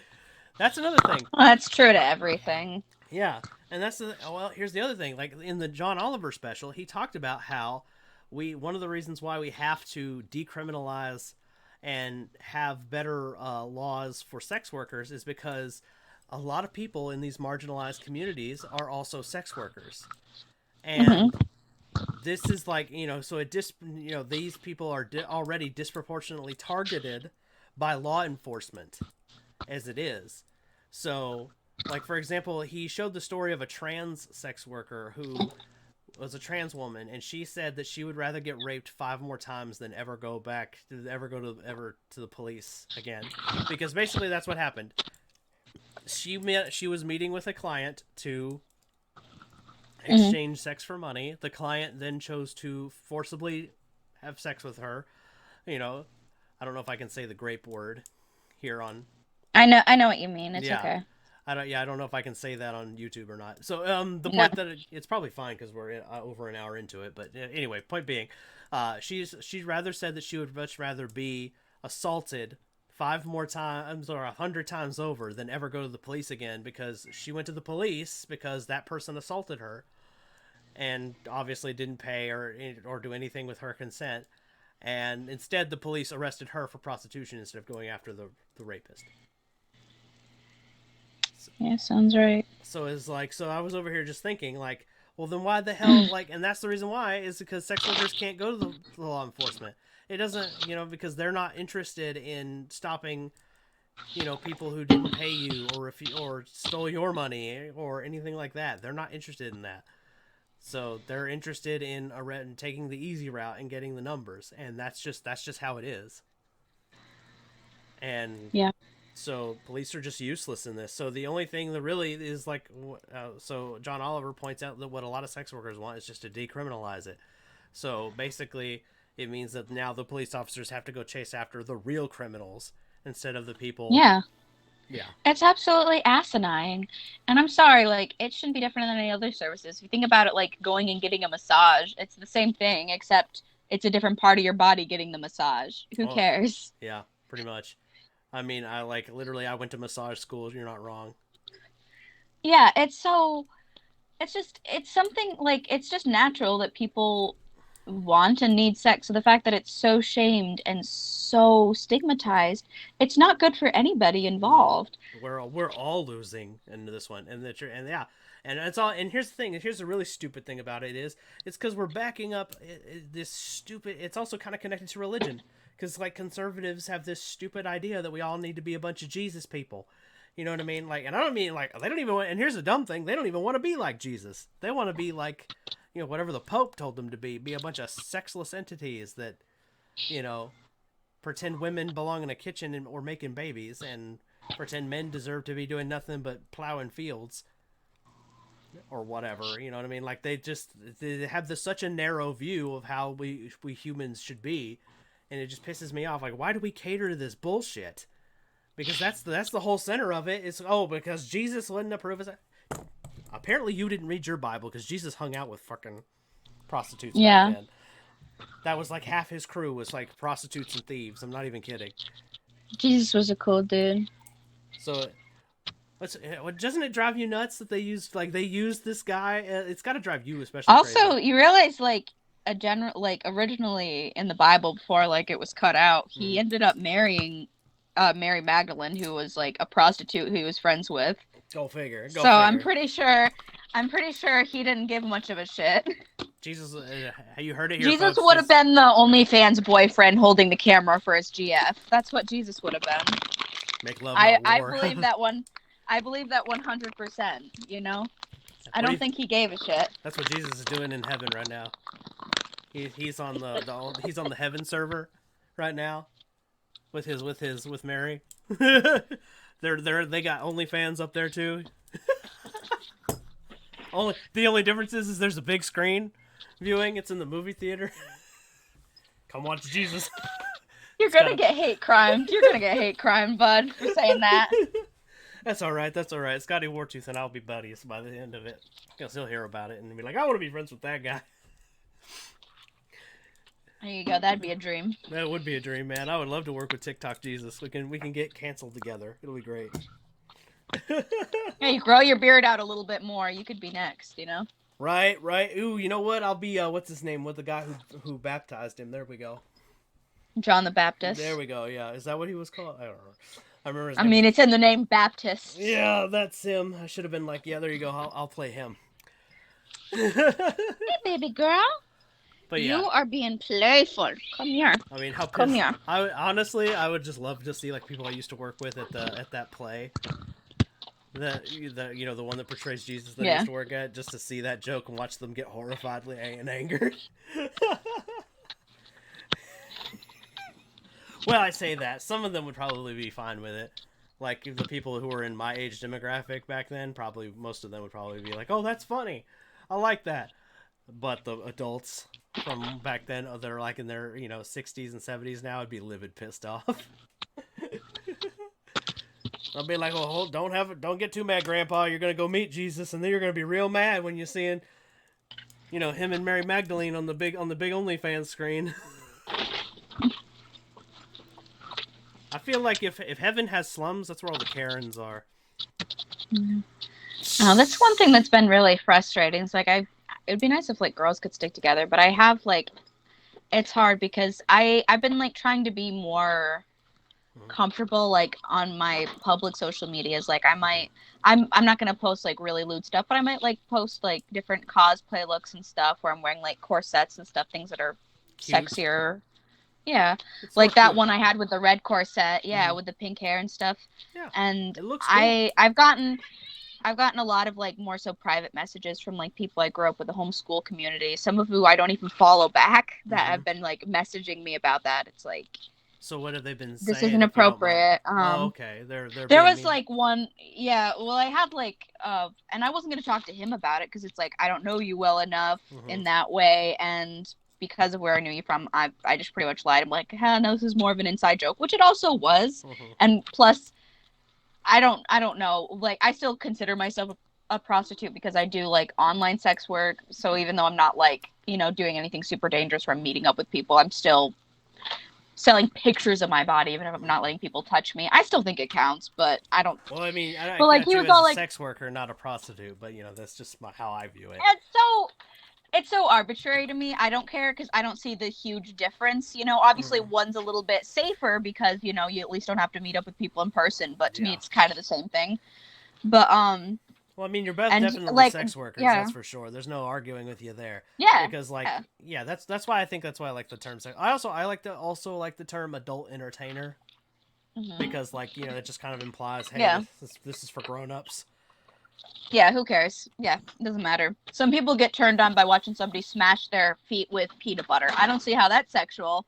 That's another thing. Well, that's true to everything. Yeah, and that's the well. Here's the other thing. Like in the John Oliver special, he talked about how one of the reasons why we have to decriminalize and have better laws for sex workers is because a lot of people in these marginalized communities are also sex workers, Hmm. and this is like, you know, so these people are already disproportionately targeted by law enforcement as it is. So, like, for example, he showed the story of a trans sex worker who was a trans woman, and she said that she would rather get raped 5 more times than ever go to the police again, because basically that's what happened. She was meeting with a client to Hmm. exchange sex for money. The client then chose to forcibly have sex with her. You know, I don't know if I can say the grape word here on. I know what you mean. It's Yeah, okay. I don't know if I can say that on YouTube or not. So the No. point that it's probably fine because we're over an hour into it. But anyway, point being, she's rather said that she would much rather be assaulted 5 more times or 100 times over than ever go to the police again, because she went to the police because that person assaulted her and obviously didn't pay or do anything with her consent. And instead, the police arrested her for prostitution instead of going after the rapist. Yeah, sounds right. So it's like, so I was over here just thinking, like, well, then why the hell, like, and that's the reason why, is because sex workers can't go to the law enforcement. It doesn't, you know, because they're not interested in stopping, you know, people who didn't pay you or stole your money or anything like that. They're not interested in that. So they're interested in taking the easy route and getting the numbers, and that's just how it is. And Yeah. so police are just useless in this. So the only thing that really is like, so John Oliver points out that what a lot of sex workers want is just to decriminalize it. So basically, it means that now the police officers have to go chase after the real criminals instead of the people. Yeah. Yeah. It's absolutely asinine. And I'm sorry, like, it shouldn't be different than any other services. If you think about it, like going and getting a massage, it's the same thing, except it's a different part of your body getting the massage. Who Oh, cares? yeah. Pretty much. I mean, I like literally. I went to massage school. You're not wrong. Yeah, it's just, it's something like, it's just natural that people want and need sex. So the fact that it's so shamed and so stigmatized, it's not good for anybody No, involved. we're all losing into this one, and yeah, and it's all. And here's the thing. Here's the really stupid thing about it is, it's because we're backing up this stupid. It's also kind of connected to religion, because like conservatives have this stupid idea that we all need to be a bunch of Jesus people. You know what I mean? Like, and I don't mean like they don't even want. And here's the dumb thing: they don't even want to be like Jesus. They want to be like, you know, whatever the Pope told them to be a bunch of sexless entities that, you know, pretend women belong in a kitchen or making babies, and pretend men deserve to be doing nothing but plowing fields or whatever. You know what I mean? Like they have this such a narrow view of how we humans should be, and it just pisses me off. Like, why do we cater to this bullshit? Because that's the whole center of it. It's, oh, because Jesus wouldn't approve of it. Apparently, you didn't read your Bible, because Jesus hung out with fucking prostitutes back Yeah. then. That was like half his crew was like prostitutes and thieves. I'm not even kidding. Jesus was a cool dude. So, doesn't it drive you nuts that they use this guy? It's got to drive you especially crazy. Also, you realize like a general like originally in the Bible before like it was cut out, he Mm-hmm. ended up marrying Mary Magdalene, who was like a prostitute who he was friends with. Go figure. Go So figure. I'm pretty sure he didn't give much of a shit. Jesus, you heard it here, Jesus folks. would have been the OnlyFans boyfriend holding the camera for his GF. That's what Jesus would have been. Make love, not I war. believe that one. I believe that 100%. You know, I don't think he gave a shit. That's what Jesus is doing in heaven right now. He's on he's on the heaven server right now. with Mary. They got OnlyFans up there too. The only difference is there's a big screen viewing. It's in the movie theater. Come watch Jesus. You're gonna get hate crimed. You're gonna get hate crimed, bud, for saying that. That's all right. That's all right. Scotty Wartooth and I'll be buddies by the end of it, because he'll hear about it and be like, "I want to be friends with that guy." There you go. That'd be a dream. That would be a dream, man. I would love to work with TikTok Jesus. We can get canceled together. It'll be great. Yeah, you grow your beard out a little bit more. You could be next, you know? Right. Ooh, you know what? I'll be, what's his name? With the guy who baptized him. There we go. John the Baptist. There we go, yeah. Is that what he was called? I don't know. I remember his I name. mean, it's in the name Baptist. Yeah, that's him. I should have been like, yeah, there you go. I'll play him. Hey, baby girl. But yeah. You are being playful. Come here. I mean, how pissed. Come here. Honestly, I would just love to see like people I used to work with at that play. The one that portrays Jesus that I used to work at, just to see that joke and watch them get horrifiedly and angered. Well, I say that. Some of them would probably be fine with it. Like, the people who were in my age demographic back then, probably, most of them would probably be like, oh, that's funny. I like that. But the adults from back then, they're like in their, 60s and 70s now, would be livid pissed off. I'll be like, well, don't get too mad, Grandpa. You're going to go meet Jesus, and then you're going to be real mad when you're seeing, him and Mary Magdalene on the big OnlyFans screen. I feel like if heaven has slums, that's where all the Karens are. Mm-hmm. Oh, that's one thing that's been really frustrating. It's like it'd be nice if like girls could stick together, but I have like, it's hard because I've been like trying to be more comfortable like on my public social medias. Like I'm not gonna post like really lewd stuff, but I might like post like different cosplay looks and stuff where I'm wearing like corsets and stuff, things that are Cute. Sexier. Yeah, it's like that cute. one I had with the red corset, with the pink hair and stuff. Yeah, and it looks cool. I've gotten a lot of like more so private messages from like people I grew up with, the homeschool community, some of who I don't even follow back, that have been like messaging me about that. It's like, so what have they been saying? This isn't appropriate. Okay, they're there was mean. like one, well, I had like and I wasn't going to talk to him about it because it's like I don't know you well enough in that way, and because of where I knew you from, I just pretty much lied. I'm like, no, this is more of an inside joke, which it also was. And plus, I don't know, like I still consider myself a prostitute because I do like online sex work. So even though I'm not like, doing anything super dangerous where I'm meeting up with people, I'm still selling pictures of my body, even if I'm not letting people touch me. I still think it counts, but I don't. Well, I mean, I like he was all like sex worker, not a prostitute, but that's just how I view it. It's so arbitrary to me. I don't care because I don't see the huge difference. Obviously one's a little bit safer because, you at least don't have to meet up with people in person. But to me, it's kind of the same thing. But, well, I mean, you're both definitely like, sex workers, that's for sure. There's no arguing with you there. Yeah. Because, like, that's why I like the term sex. I like the term adult entertainer. Because, like, it just kind of implies, hey, this is for grown-ups. Yeah, who cares? Yeah, it doesn't matter. Some people get turned on by watching somebody smash their feet with peanut butter. I don't see how that's sexual.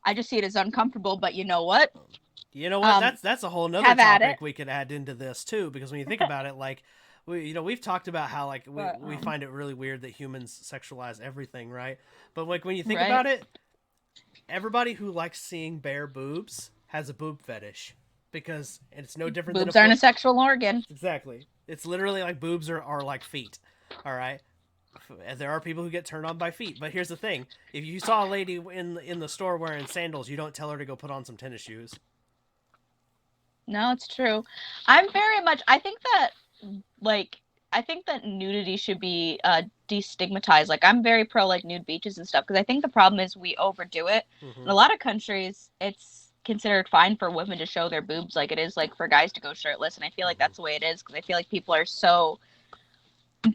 I just see it as uncomfortable, but you know what? That's a whole nother topic we could add into this, too, because when you think about it, like, we've talked about how, like, we find it really weird that humans sexualize everything, right? But, like, when you think about it, everybody who likes seeing bare boobs has a boob fetish. Because it's no different boobs aren't a sexual organ. Exactly. It's literally like boobs are like feet. All right. There are people who get turned on by feet, but here's the thing: if you saw a lady in the store wearing sandals, you don't tell her to go put on some tennis shoes. No, it's true. I'm very much. I think that nudity should be destigmatized. Like I'm very pro like nude beaches and stuff because I think the problem is we overdo it. In a lot of countries, it's considered fine for women to show their boobs like it is like for guys to go shirtless, and I feel like that's the way it is because I feel like people are so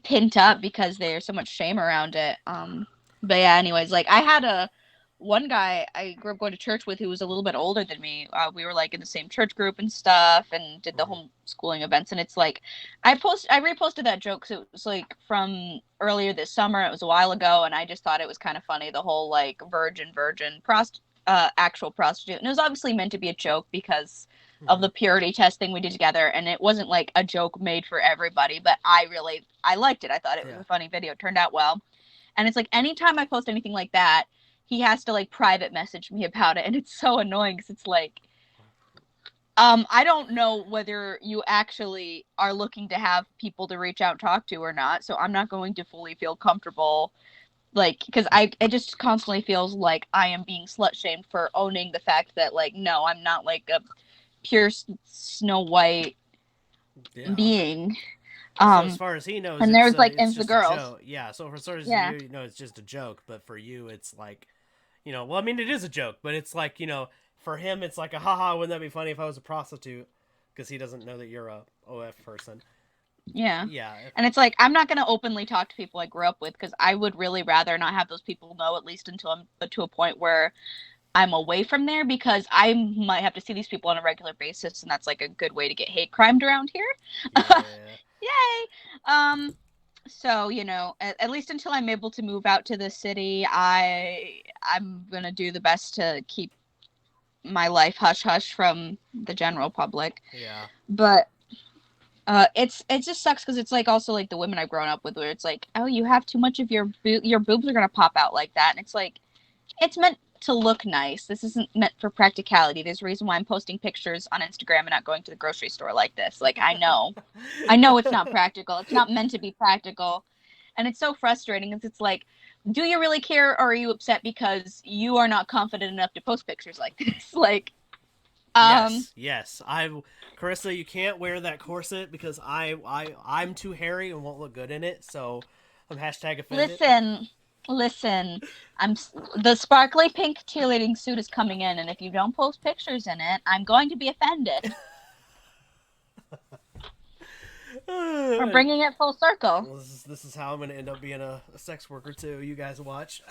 pent up because there's so much shame around it. But yeah, anyways, like I had one guy I grew up going to church with who was a little bit older than me. We were like in the same church group and stuff and did the homeschooling events, and it's like I reposted that joke because it was like from earlier this summer. It was a while ago, and I just thought it was kind of funny, the whole like virgin actual prostitute. And it was obviously meant to be a joke because of the purity test thing we did together, and it wasn't like a joke made for everybody, but I liked it. I thought it was a funny video. It turned out well. And it's like anytime I post anything like that, he has to like private message me about it, and it's so annoying because it's like I don't know whether you actually are looking to have people to reach out and talk to or not, so I'm not going to fully feel comfortable, like, because it just constantly feels like I am being slut shamed for owning the fact that, like, no, I'm not like a pure Snow White being. So as far as he knows, and there's like it's the just girls. a joke. Yeah. So for as far as you know, it's just a joke. But for you, it's like, well, I mean, it is a joke, but it's like, for him, it's like a haha. Wouldn't that be funny if I was a prostitute? Because he doesn't know that you're a OF person. Yeah. Yeah. And it's like, I'm not going to openly talk to people I grew up with because I would really rather not have those people know, at least until I'm to a point where I'm away from there, because I might have to see these people on a regular basis, and that's like a good way to get hate crimed around here. Yeah. Yay! So, at least until I'm able to move out to the city, I'm going to do the best to keep my life hush-hush from the general public. Yeah. But it just sucks because it's like also like the women I've grown up with, where it's like, oh, you have too much of your boobs are gonna pop out like that, and it's like, it's meant to look nice. This isn't meant for practicality. There's a reason why I'm posting pictures on Instagram and not going to the grocery store like this. Like, I know it's not practical. It's not meant to be practical, and it's so frustrating because it's like, do you really care, or are you upset because you are not confident enough to post pictures like this? Like, yes. Carissa, you can't wear that corset because I'm too hairy and won't look good in it. So I'm hashtag offended. Listen. The sparkly pink cheerleading suit is coming in, and if you don't post pictures in it, I'm going to be offended. We're bringing it full circle. Well, this is how I'm going to end up being a sex worker too. You guys watch.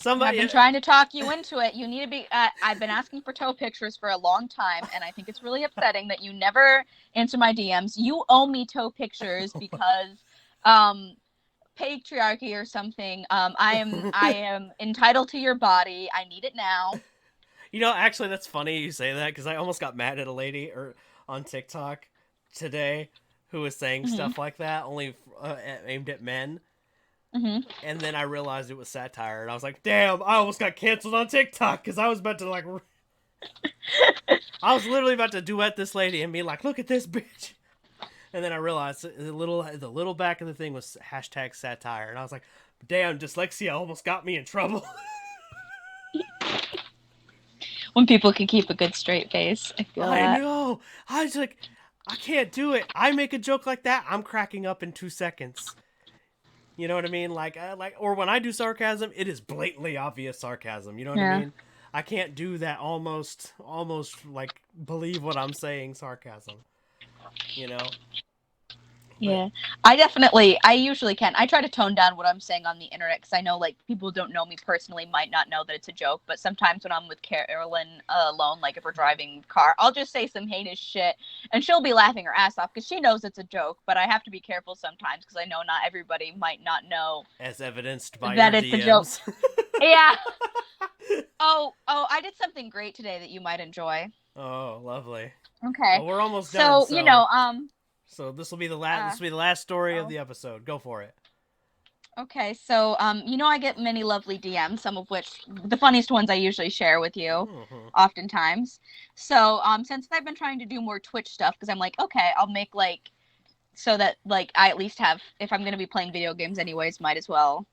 I've been trying to talk you into it. You need to be. I've been asking for toe pictures for a long time, and I think it's really upsetting that you never answer my DMs. You owe me toe pictures because, patriarchy or something. I am entitled to your body. I need it now. Actually, that's funny you say that because I almost got mad at a lady on TikTok today who was saying stuff like that, only aimed at men. Mm-hmm. And then I realized it was satire, and I was like, damn, I almost got canceled on TikTok because I was about to, like, I was literally about to duet this lady and be like, look at this bitch. And then I realized the little back of the thing was hashtag satire, and I was like, damn, dyslexia almost got me in trouble. When people can keep a good straight face, I feel I know. I was like, I can't do it. I make a joke like that, I'm cracking up in 2 seconds. You know what I mean? Or when I do sarcasm, it is blatantly obvious sarcasm. You know what I mean? I can't do that almost like believe what I'm saying sarcasm. Yeah, I usually can. I try to tone down what I'm saying on the internet because I know, like, people who don't know me personally might not know that it's a joke, but sometimes when I'm with Carolyn alone, like if we're driving car, I'll just say some heinous shit and she'll be laughing her ass off because she knows it's a joke, but I have to be careful sometimes because I know not everybody might not know. As evidenced by that your it's DMs. A joke. Yeah. Oh, I did something great today that you might enjoy. Oh, lovely. Okay. Well, we're almost done. So, So this will be the last. This will be the last story of the episode. Go for it. Okay, so I get many lovely DMs, some of which the funniest ones I usually share with you, oftentimes. So since I've been trying to do more Twitch stuff, because I'm like, okay, I'll make so that I at least have, if I'm gonna be playing video games anyways, might as well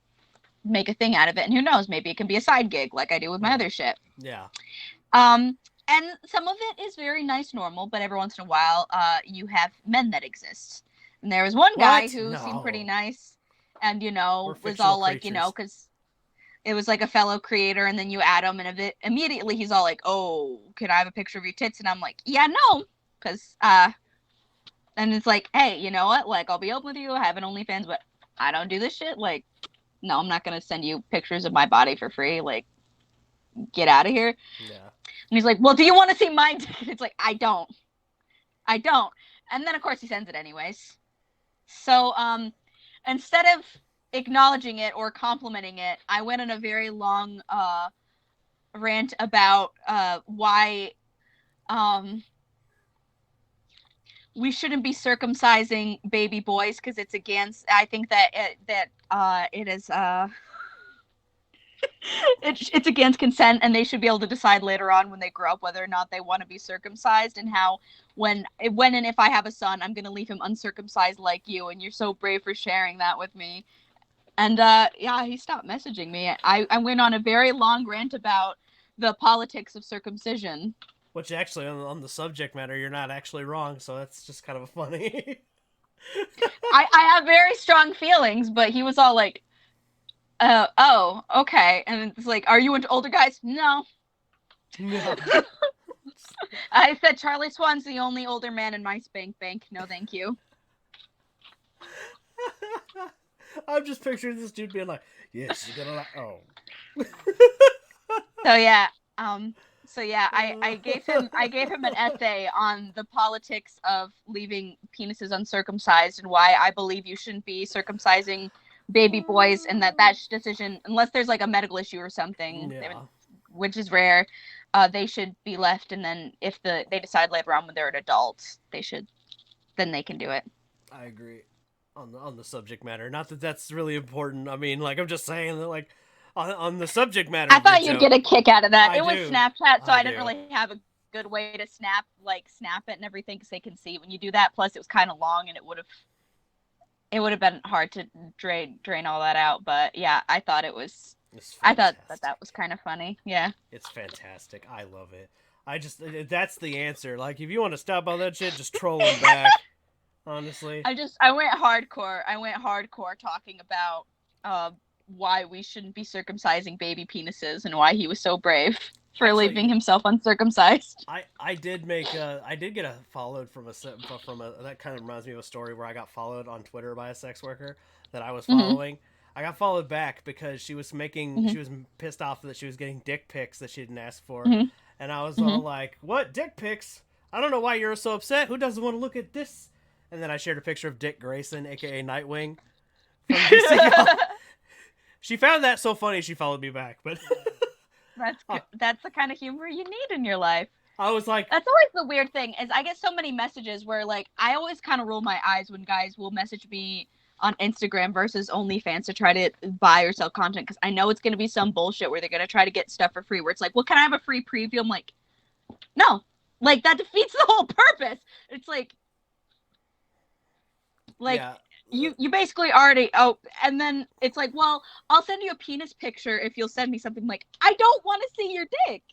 make a thing out of it, and who knows, maybe it can be a side gig like I do with my other shit. Yeah. And some of it is very nice, normal, but every once in a while, you have men that exist. And there was one guy who seemed pretty nice, and, was all like, because it was like a fellow creator, and then you add him, and immediately he's all like, oh, can I have a picture of your tits? And I'm like, yeah, no, because, and it's like, hey, you know what? Like, I'll be open with you, I have an OnlyFans, but I don't do this shit. Like, no, I'm not going to send you pictures of my body for free. Like, get out of here. Yeah. And he's like, well, do you want to see mine? It's like, I don't. And then, of course, he sends it anyways. So, instead of acknowledging it or complimenting it, I went on a very long rant about why we shouldn't be circumcising baby boys because it's against. I think that it is it's against consent, and they should be able to decide later on when they grow up whether or not they want to be circumcised, and how when and if I have a son, I'm gonna leave him uncircumcised like you, and you're so brave for sharing that with me. And yeah, he stopped messaging me. I went on a very long rant about the politics of circumcision. Which actually, on the subject matter, you're not actually wrong, so that's just kind of funny. I have very strong feelings, but he was all like, oh, okay. And it's like, are you into older guys? No. No. I said Charlie Swan's the only older man in my spank bank. No, thank you. I'm just picturing this dude being like, yes, you're gonna like, oh. So yeah, I gave him an essay on the politics of leaving penises uncircumcised and why I believe you shouldn't be circumcising baby boys, and that decision, unless there's like a medical issue or something, which is rare, they should be left, and then if they decide later on when they're an adult, then they can do it. I agree on the subject matter. Not that that's really important. I mean, like, I'm just saying that, like, on the subject matter. I thought you'd get a kick out of that. It was Snapchat, so I didn't really have a good way to snap it and everything, because they can see when you do that. Plus, it was kind of long, and it would have been hard to drain all that out. But yeah, I thought it was. I thought that was kind of funny. Yeah. It's fantastic. I love it. That's the answer. Like, if you want to stop all that shit, just troll him back. Honestly. I went hardcore talking about why we shouldn't be circumcising baby penises and why he was so brave for leaving himself uncircumcised. I did get a followed from a that kind of reminds me of a story where I got followed on Twitter by a sex worker that I was following. Mm-hmm. I got followed back because she was she was pissed off that she was getting dick pics that she didn't ask for. Mm-hmm. And I was all like, what, dick pics? I don't know why you're so upset. Who doesn't want to look at this? And then I shared a picture of Dick Grayson, aka Nightwing, from DC. She found that so funny she followed me back. But that's the kind of humor you need in your life. I was like, that's always the weird thing, is I get so many messages where, like, I always kind of roll my eyes when guys will message me on Instagram versus OnlyFans to try to buy or sell content, because I know it's going to be some bullshit where they're going to try to get stuff for free, where it's like, well, can I have a free preview? I'm like, no, like, that defeats the whole purpose. It's like yeah. You basically already, and then it's like, well, I'll send you a penis picture if you'll send me something. Like, I don't want to see your dick.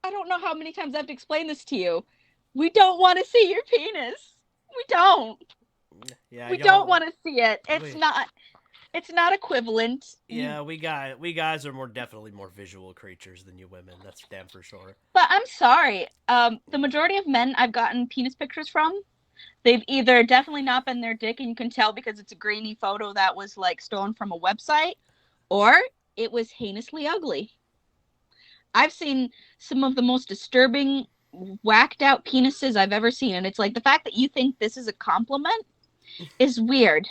I don't know how many times I have to explain this to you. We don't want to see your penis. We don't. Yeah, we don't want to see it. It's not equivalent. Yeah, we guys are definitely more visual creatures than you women. That's damn for sure. But I'm sorry. The majority of men I've gotten penis pictures from, they've either definitely not been their dick, and you can tell because it's a grainy photo that was like stolen from a website, or it was heinously ugly. I've seen some of the most disturbing, whacked out penises I've ever seen, and it's like, the fact that you think this is a compliment is weird.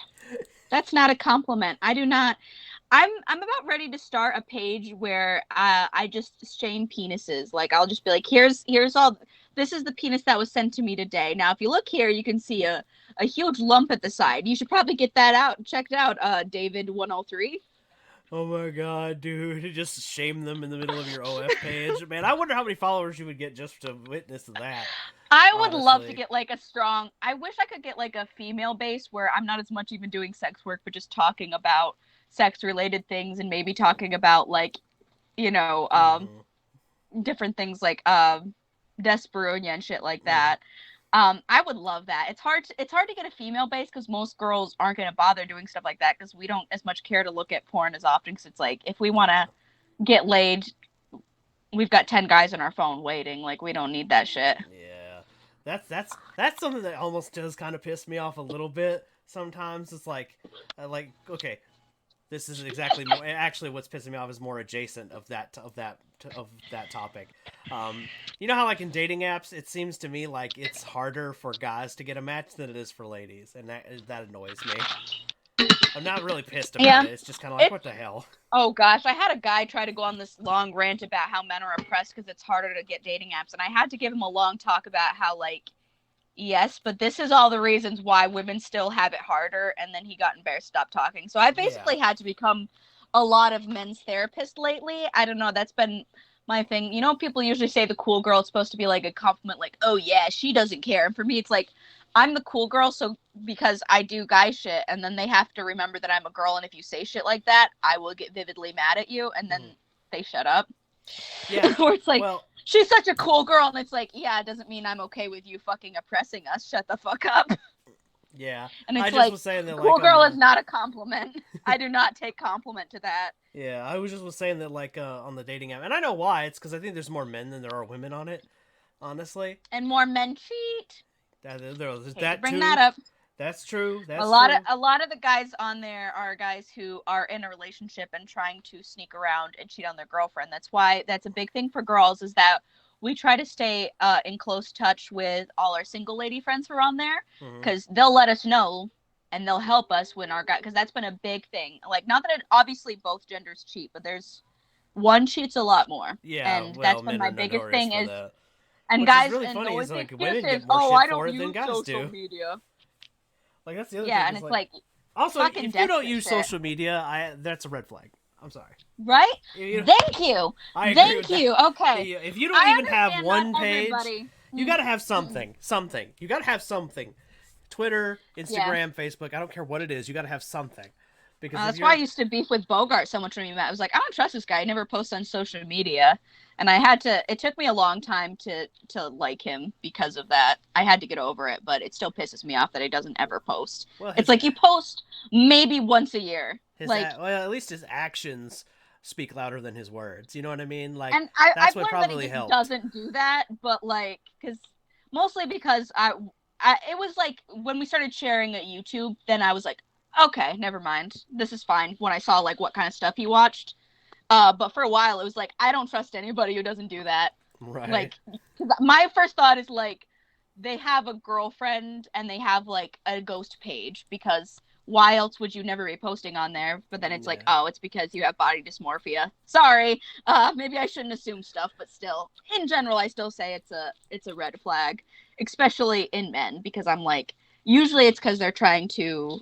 That's not a compliment. I do not. I'm about ready to start a page where I just shame penises. Like, I'll just be like, here's all. This is the penis that was sent to me today. Now, if you look here, you can see a huge lump at the side. You should probably get that out. Checked out, David 103. Oh my god, dude! Just shame them in the middle of your OF page, man. I wonder how many followers you would get just to witness that. I would love to get like a strong. I wish I could get like a female base where I'm not as much even doing sex work, but just talking about sex-related things, and maybe talking about, like, you know, different things like Desperonia and shit like that. I would love that. It's hard to get a female base because most girls aren't going to bother doing stuff like that because we don't as much care to look at porn as often, because it's like, if we want to get laid, we've got 10 guys on our phone waiting. Like, we don't need that shit. Yeah. That's something that almost does kind of piss me off a little bit sometimes. It's like, okay, this is exactly actually what's pissing me off is more adjacent of that topic. You know how, like, in dating apps, it seems to me like it's harder for guys to get a match than it is for ladies, and that annoys me. I'm not really pissed about Yeah. it. It's just kind of like, what the hell? Oh gosh, I had a guy try to go on this long rant about how men are oppressed because it's harder to get dating apps, and I had to give him a long talk about how, like, yes, but this is all the reasons why women still have it harder, and then he got embarrassed, stopped talking. So I basically had to become a lot of men's therapist lately. I don't know, that's been my thing. You know, people usually say the cool girl is supposed to be like a compliment, like, oh yeah, she doesn't care. And for me, it's like, I'm the cool girl, so because I do guy shit, and then they have to remember that I'm a girl, and if you say shit like that, I will get vividly mad at you, and then they shut up. Yeah. Or it's like, well, she's such a cool girl, and it's like, yeah, it doesn't mean I'm okay with you fucking oppressing us. Shut the fuck up. Yeah. And it's I just like, was saying that, cool like, girl is not a compliment. I do not take compliment to that. Yeah, I was saying that, like, on the dating app, and I know why. It's because I think there's more men than there are women on it, honestly. And more men cheat. There's Hate that to bring too. that up. That's true. That's a lot true. of the guys on there are guys who are in a relationship and trying to sneak around and cheat on their girlfriend. That's why that's a big thing for girls, is that we try to stay in close touch with all our single lady friends who are on there, because they'll let us know and they'll help us when our guy, because that's been a big thing. Like, not that it, obviously both genders cheat, but there's one cheats a lot more. Yeah, and well, that's been men my are biggest notorious thing for is that. and Which guys, is really and funny the is, like, big women is, get more oh, shit I for don't it than use guys social do. media. Like, that's the other Yeah, thing. and it's like also, fucking if you don't desperate use shit. social media, that's a red flag. I'm sorry. Right? Thank you. I agree with Thank you. that. Okay. If you don't even have one not page, everybody. you gotta have something. Something. You gotta have something. Twitter, Instagram, Facebook. I don't care what it is. You gotta have something. Because That's why I used to beef with Bogart so much when we met. I was like, I don't trust this guy. He never posts on social media. And it took me a long time to like him because of that. I had to get over it, but it still pisses me off that he doesn't ever post. Well, it's like you post maybe once a year. Well, at least his actions speak louder than his words. You know what I mean? Like, and that's I've what learned probably that he helped. doesn't do that, but like, mostly because it was like when we started sharing at YouTube, then I was like, okay, never mind. This is fine. When I saw like what kind of stuff he watched. But for a while it was like, I don't trust anybody who doesn't do that. Right. Like, my first thought is like, they have a girlfriend and they have like a ghost page, because why else would you never be posting on there? But then it's like, oh, it's because you have body dysmorphia. Sorry. Maybe I shouldn't assume stuff, but still, in general, I still say it's a red flag, especially in men, because I'm like, usually it's because they're trying to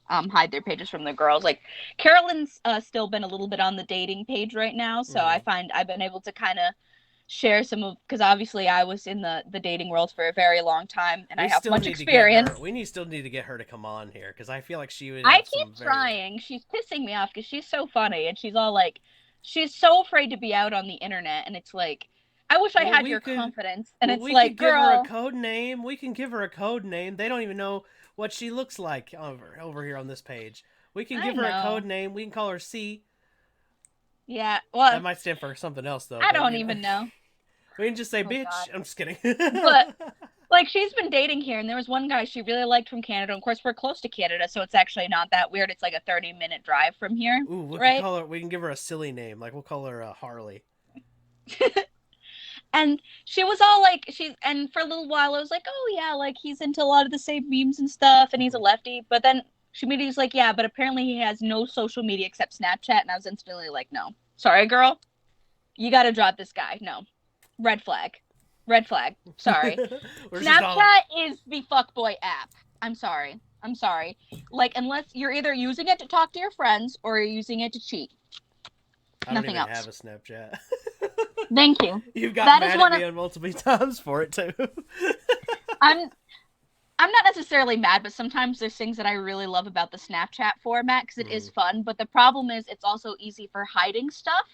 hide their pages from the girls. Like, Carolyn's still been a little bit on the dating page right now, so I find I've been able to kind of share some of, because obviously I was in the dating world for a very long time, and I have much experience. We still need to get her to come on here, because I feel like she would. I keep trying. She's pissing me off because she's so funny, and she's all like, she's so afraid to be out on the internet, and it's like, I wish I had your confidence. And it's like, girl, give her a code name. We can give her a code name. They don't even know what she looks like over here on this page. We can give her a code name. We can call her C. Yeah, well, that might stand for something else, though. I don't even know. We can just say, bitch. God. I'm just kidding. But, like, she's been dating here, and there was one guy she really liked from Canada. Of course, we're close to Canada, so it's actually not that weird. It's like a 30-minute drive from here. Ooh, we can give her a silly name. Like, we'll call her Harley. And she was all like, and for a little while, I was like, oh, yeah, like, he's into a lot of the same memes and stuff, and he's a lefty. But then she immediately was like, yeah, but apparently he has no social media except Snapchat. And I was instantly like, no. Sorry, girl. You got to drop this guy. No. Red flag. Red flag. Sorry. Snapchat is the fuckboy app. I'm sorry. Like, unless you're either using it to talk to your friends or you're using it to cheat. Nothing else. I don't even have a Snapchat. Thank you. You've got mad at me on multiple times for it, too. I'm not necessarily mad, but sometimes there's things that I really love about the Snapchat format, because it is fun. But the problem is it's also easy for hiding stuff.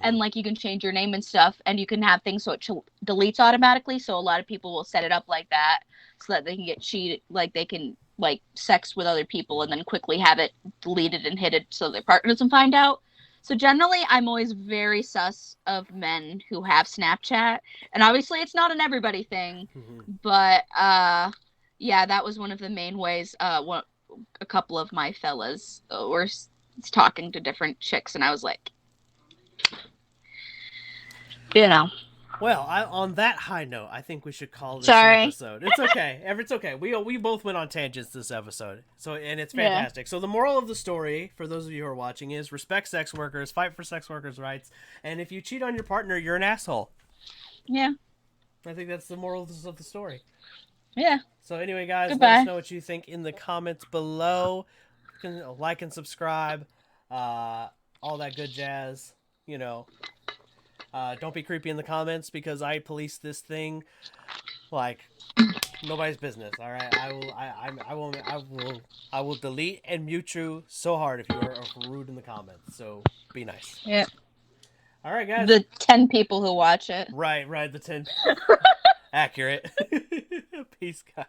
And, like, you can change your name and stuff, and you can have things so it deletes automatically. So a lot of people will set it up like that so that they can get cheated. Like, they can, like, sex with other people and then quickly have it deleted and hidden so their partner doesn't find out. So generally, I'm always very sus of men who have Snapchat. And obviously, it's not an everybody thing. But, yeah, that was one of the main ways a couple of my fellas were talking to different chicks. And I was like, you know, Well, on that high note, I think we should call this an Sorry. episode. It's okay. It's okay. We both went on tangents this episode, and it's Yeah. fantastic. So the moral of the story, for those of you who are watching, is respect sex workers, fight for sex workers' rights, and if you cheat on your partner, you're an asshole. Yeah. I think that's the moral of the story. Yeah. So anyway, guys, Goodbye. let us know what you think in the comments below. You can like and subscribe, all that good jazz. You know. Don't be creepy in the comments because I police this thing like nobody's business. All right, I will delete and mute you so hard if you are rude in the comments. So be nice. Yeah. All right, guys. The 10 people who watch it. Right. The 10. Accurate. Peace, guys.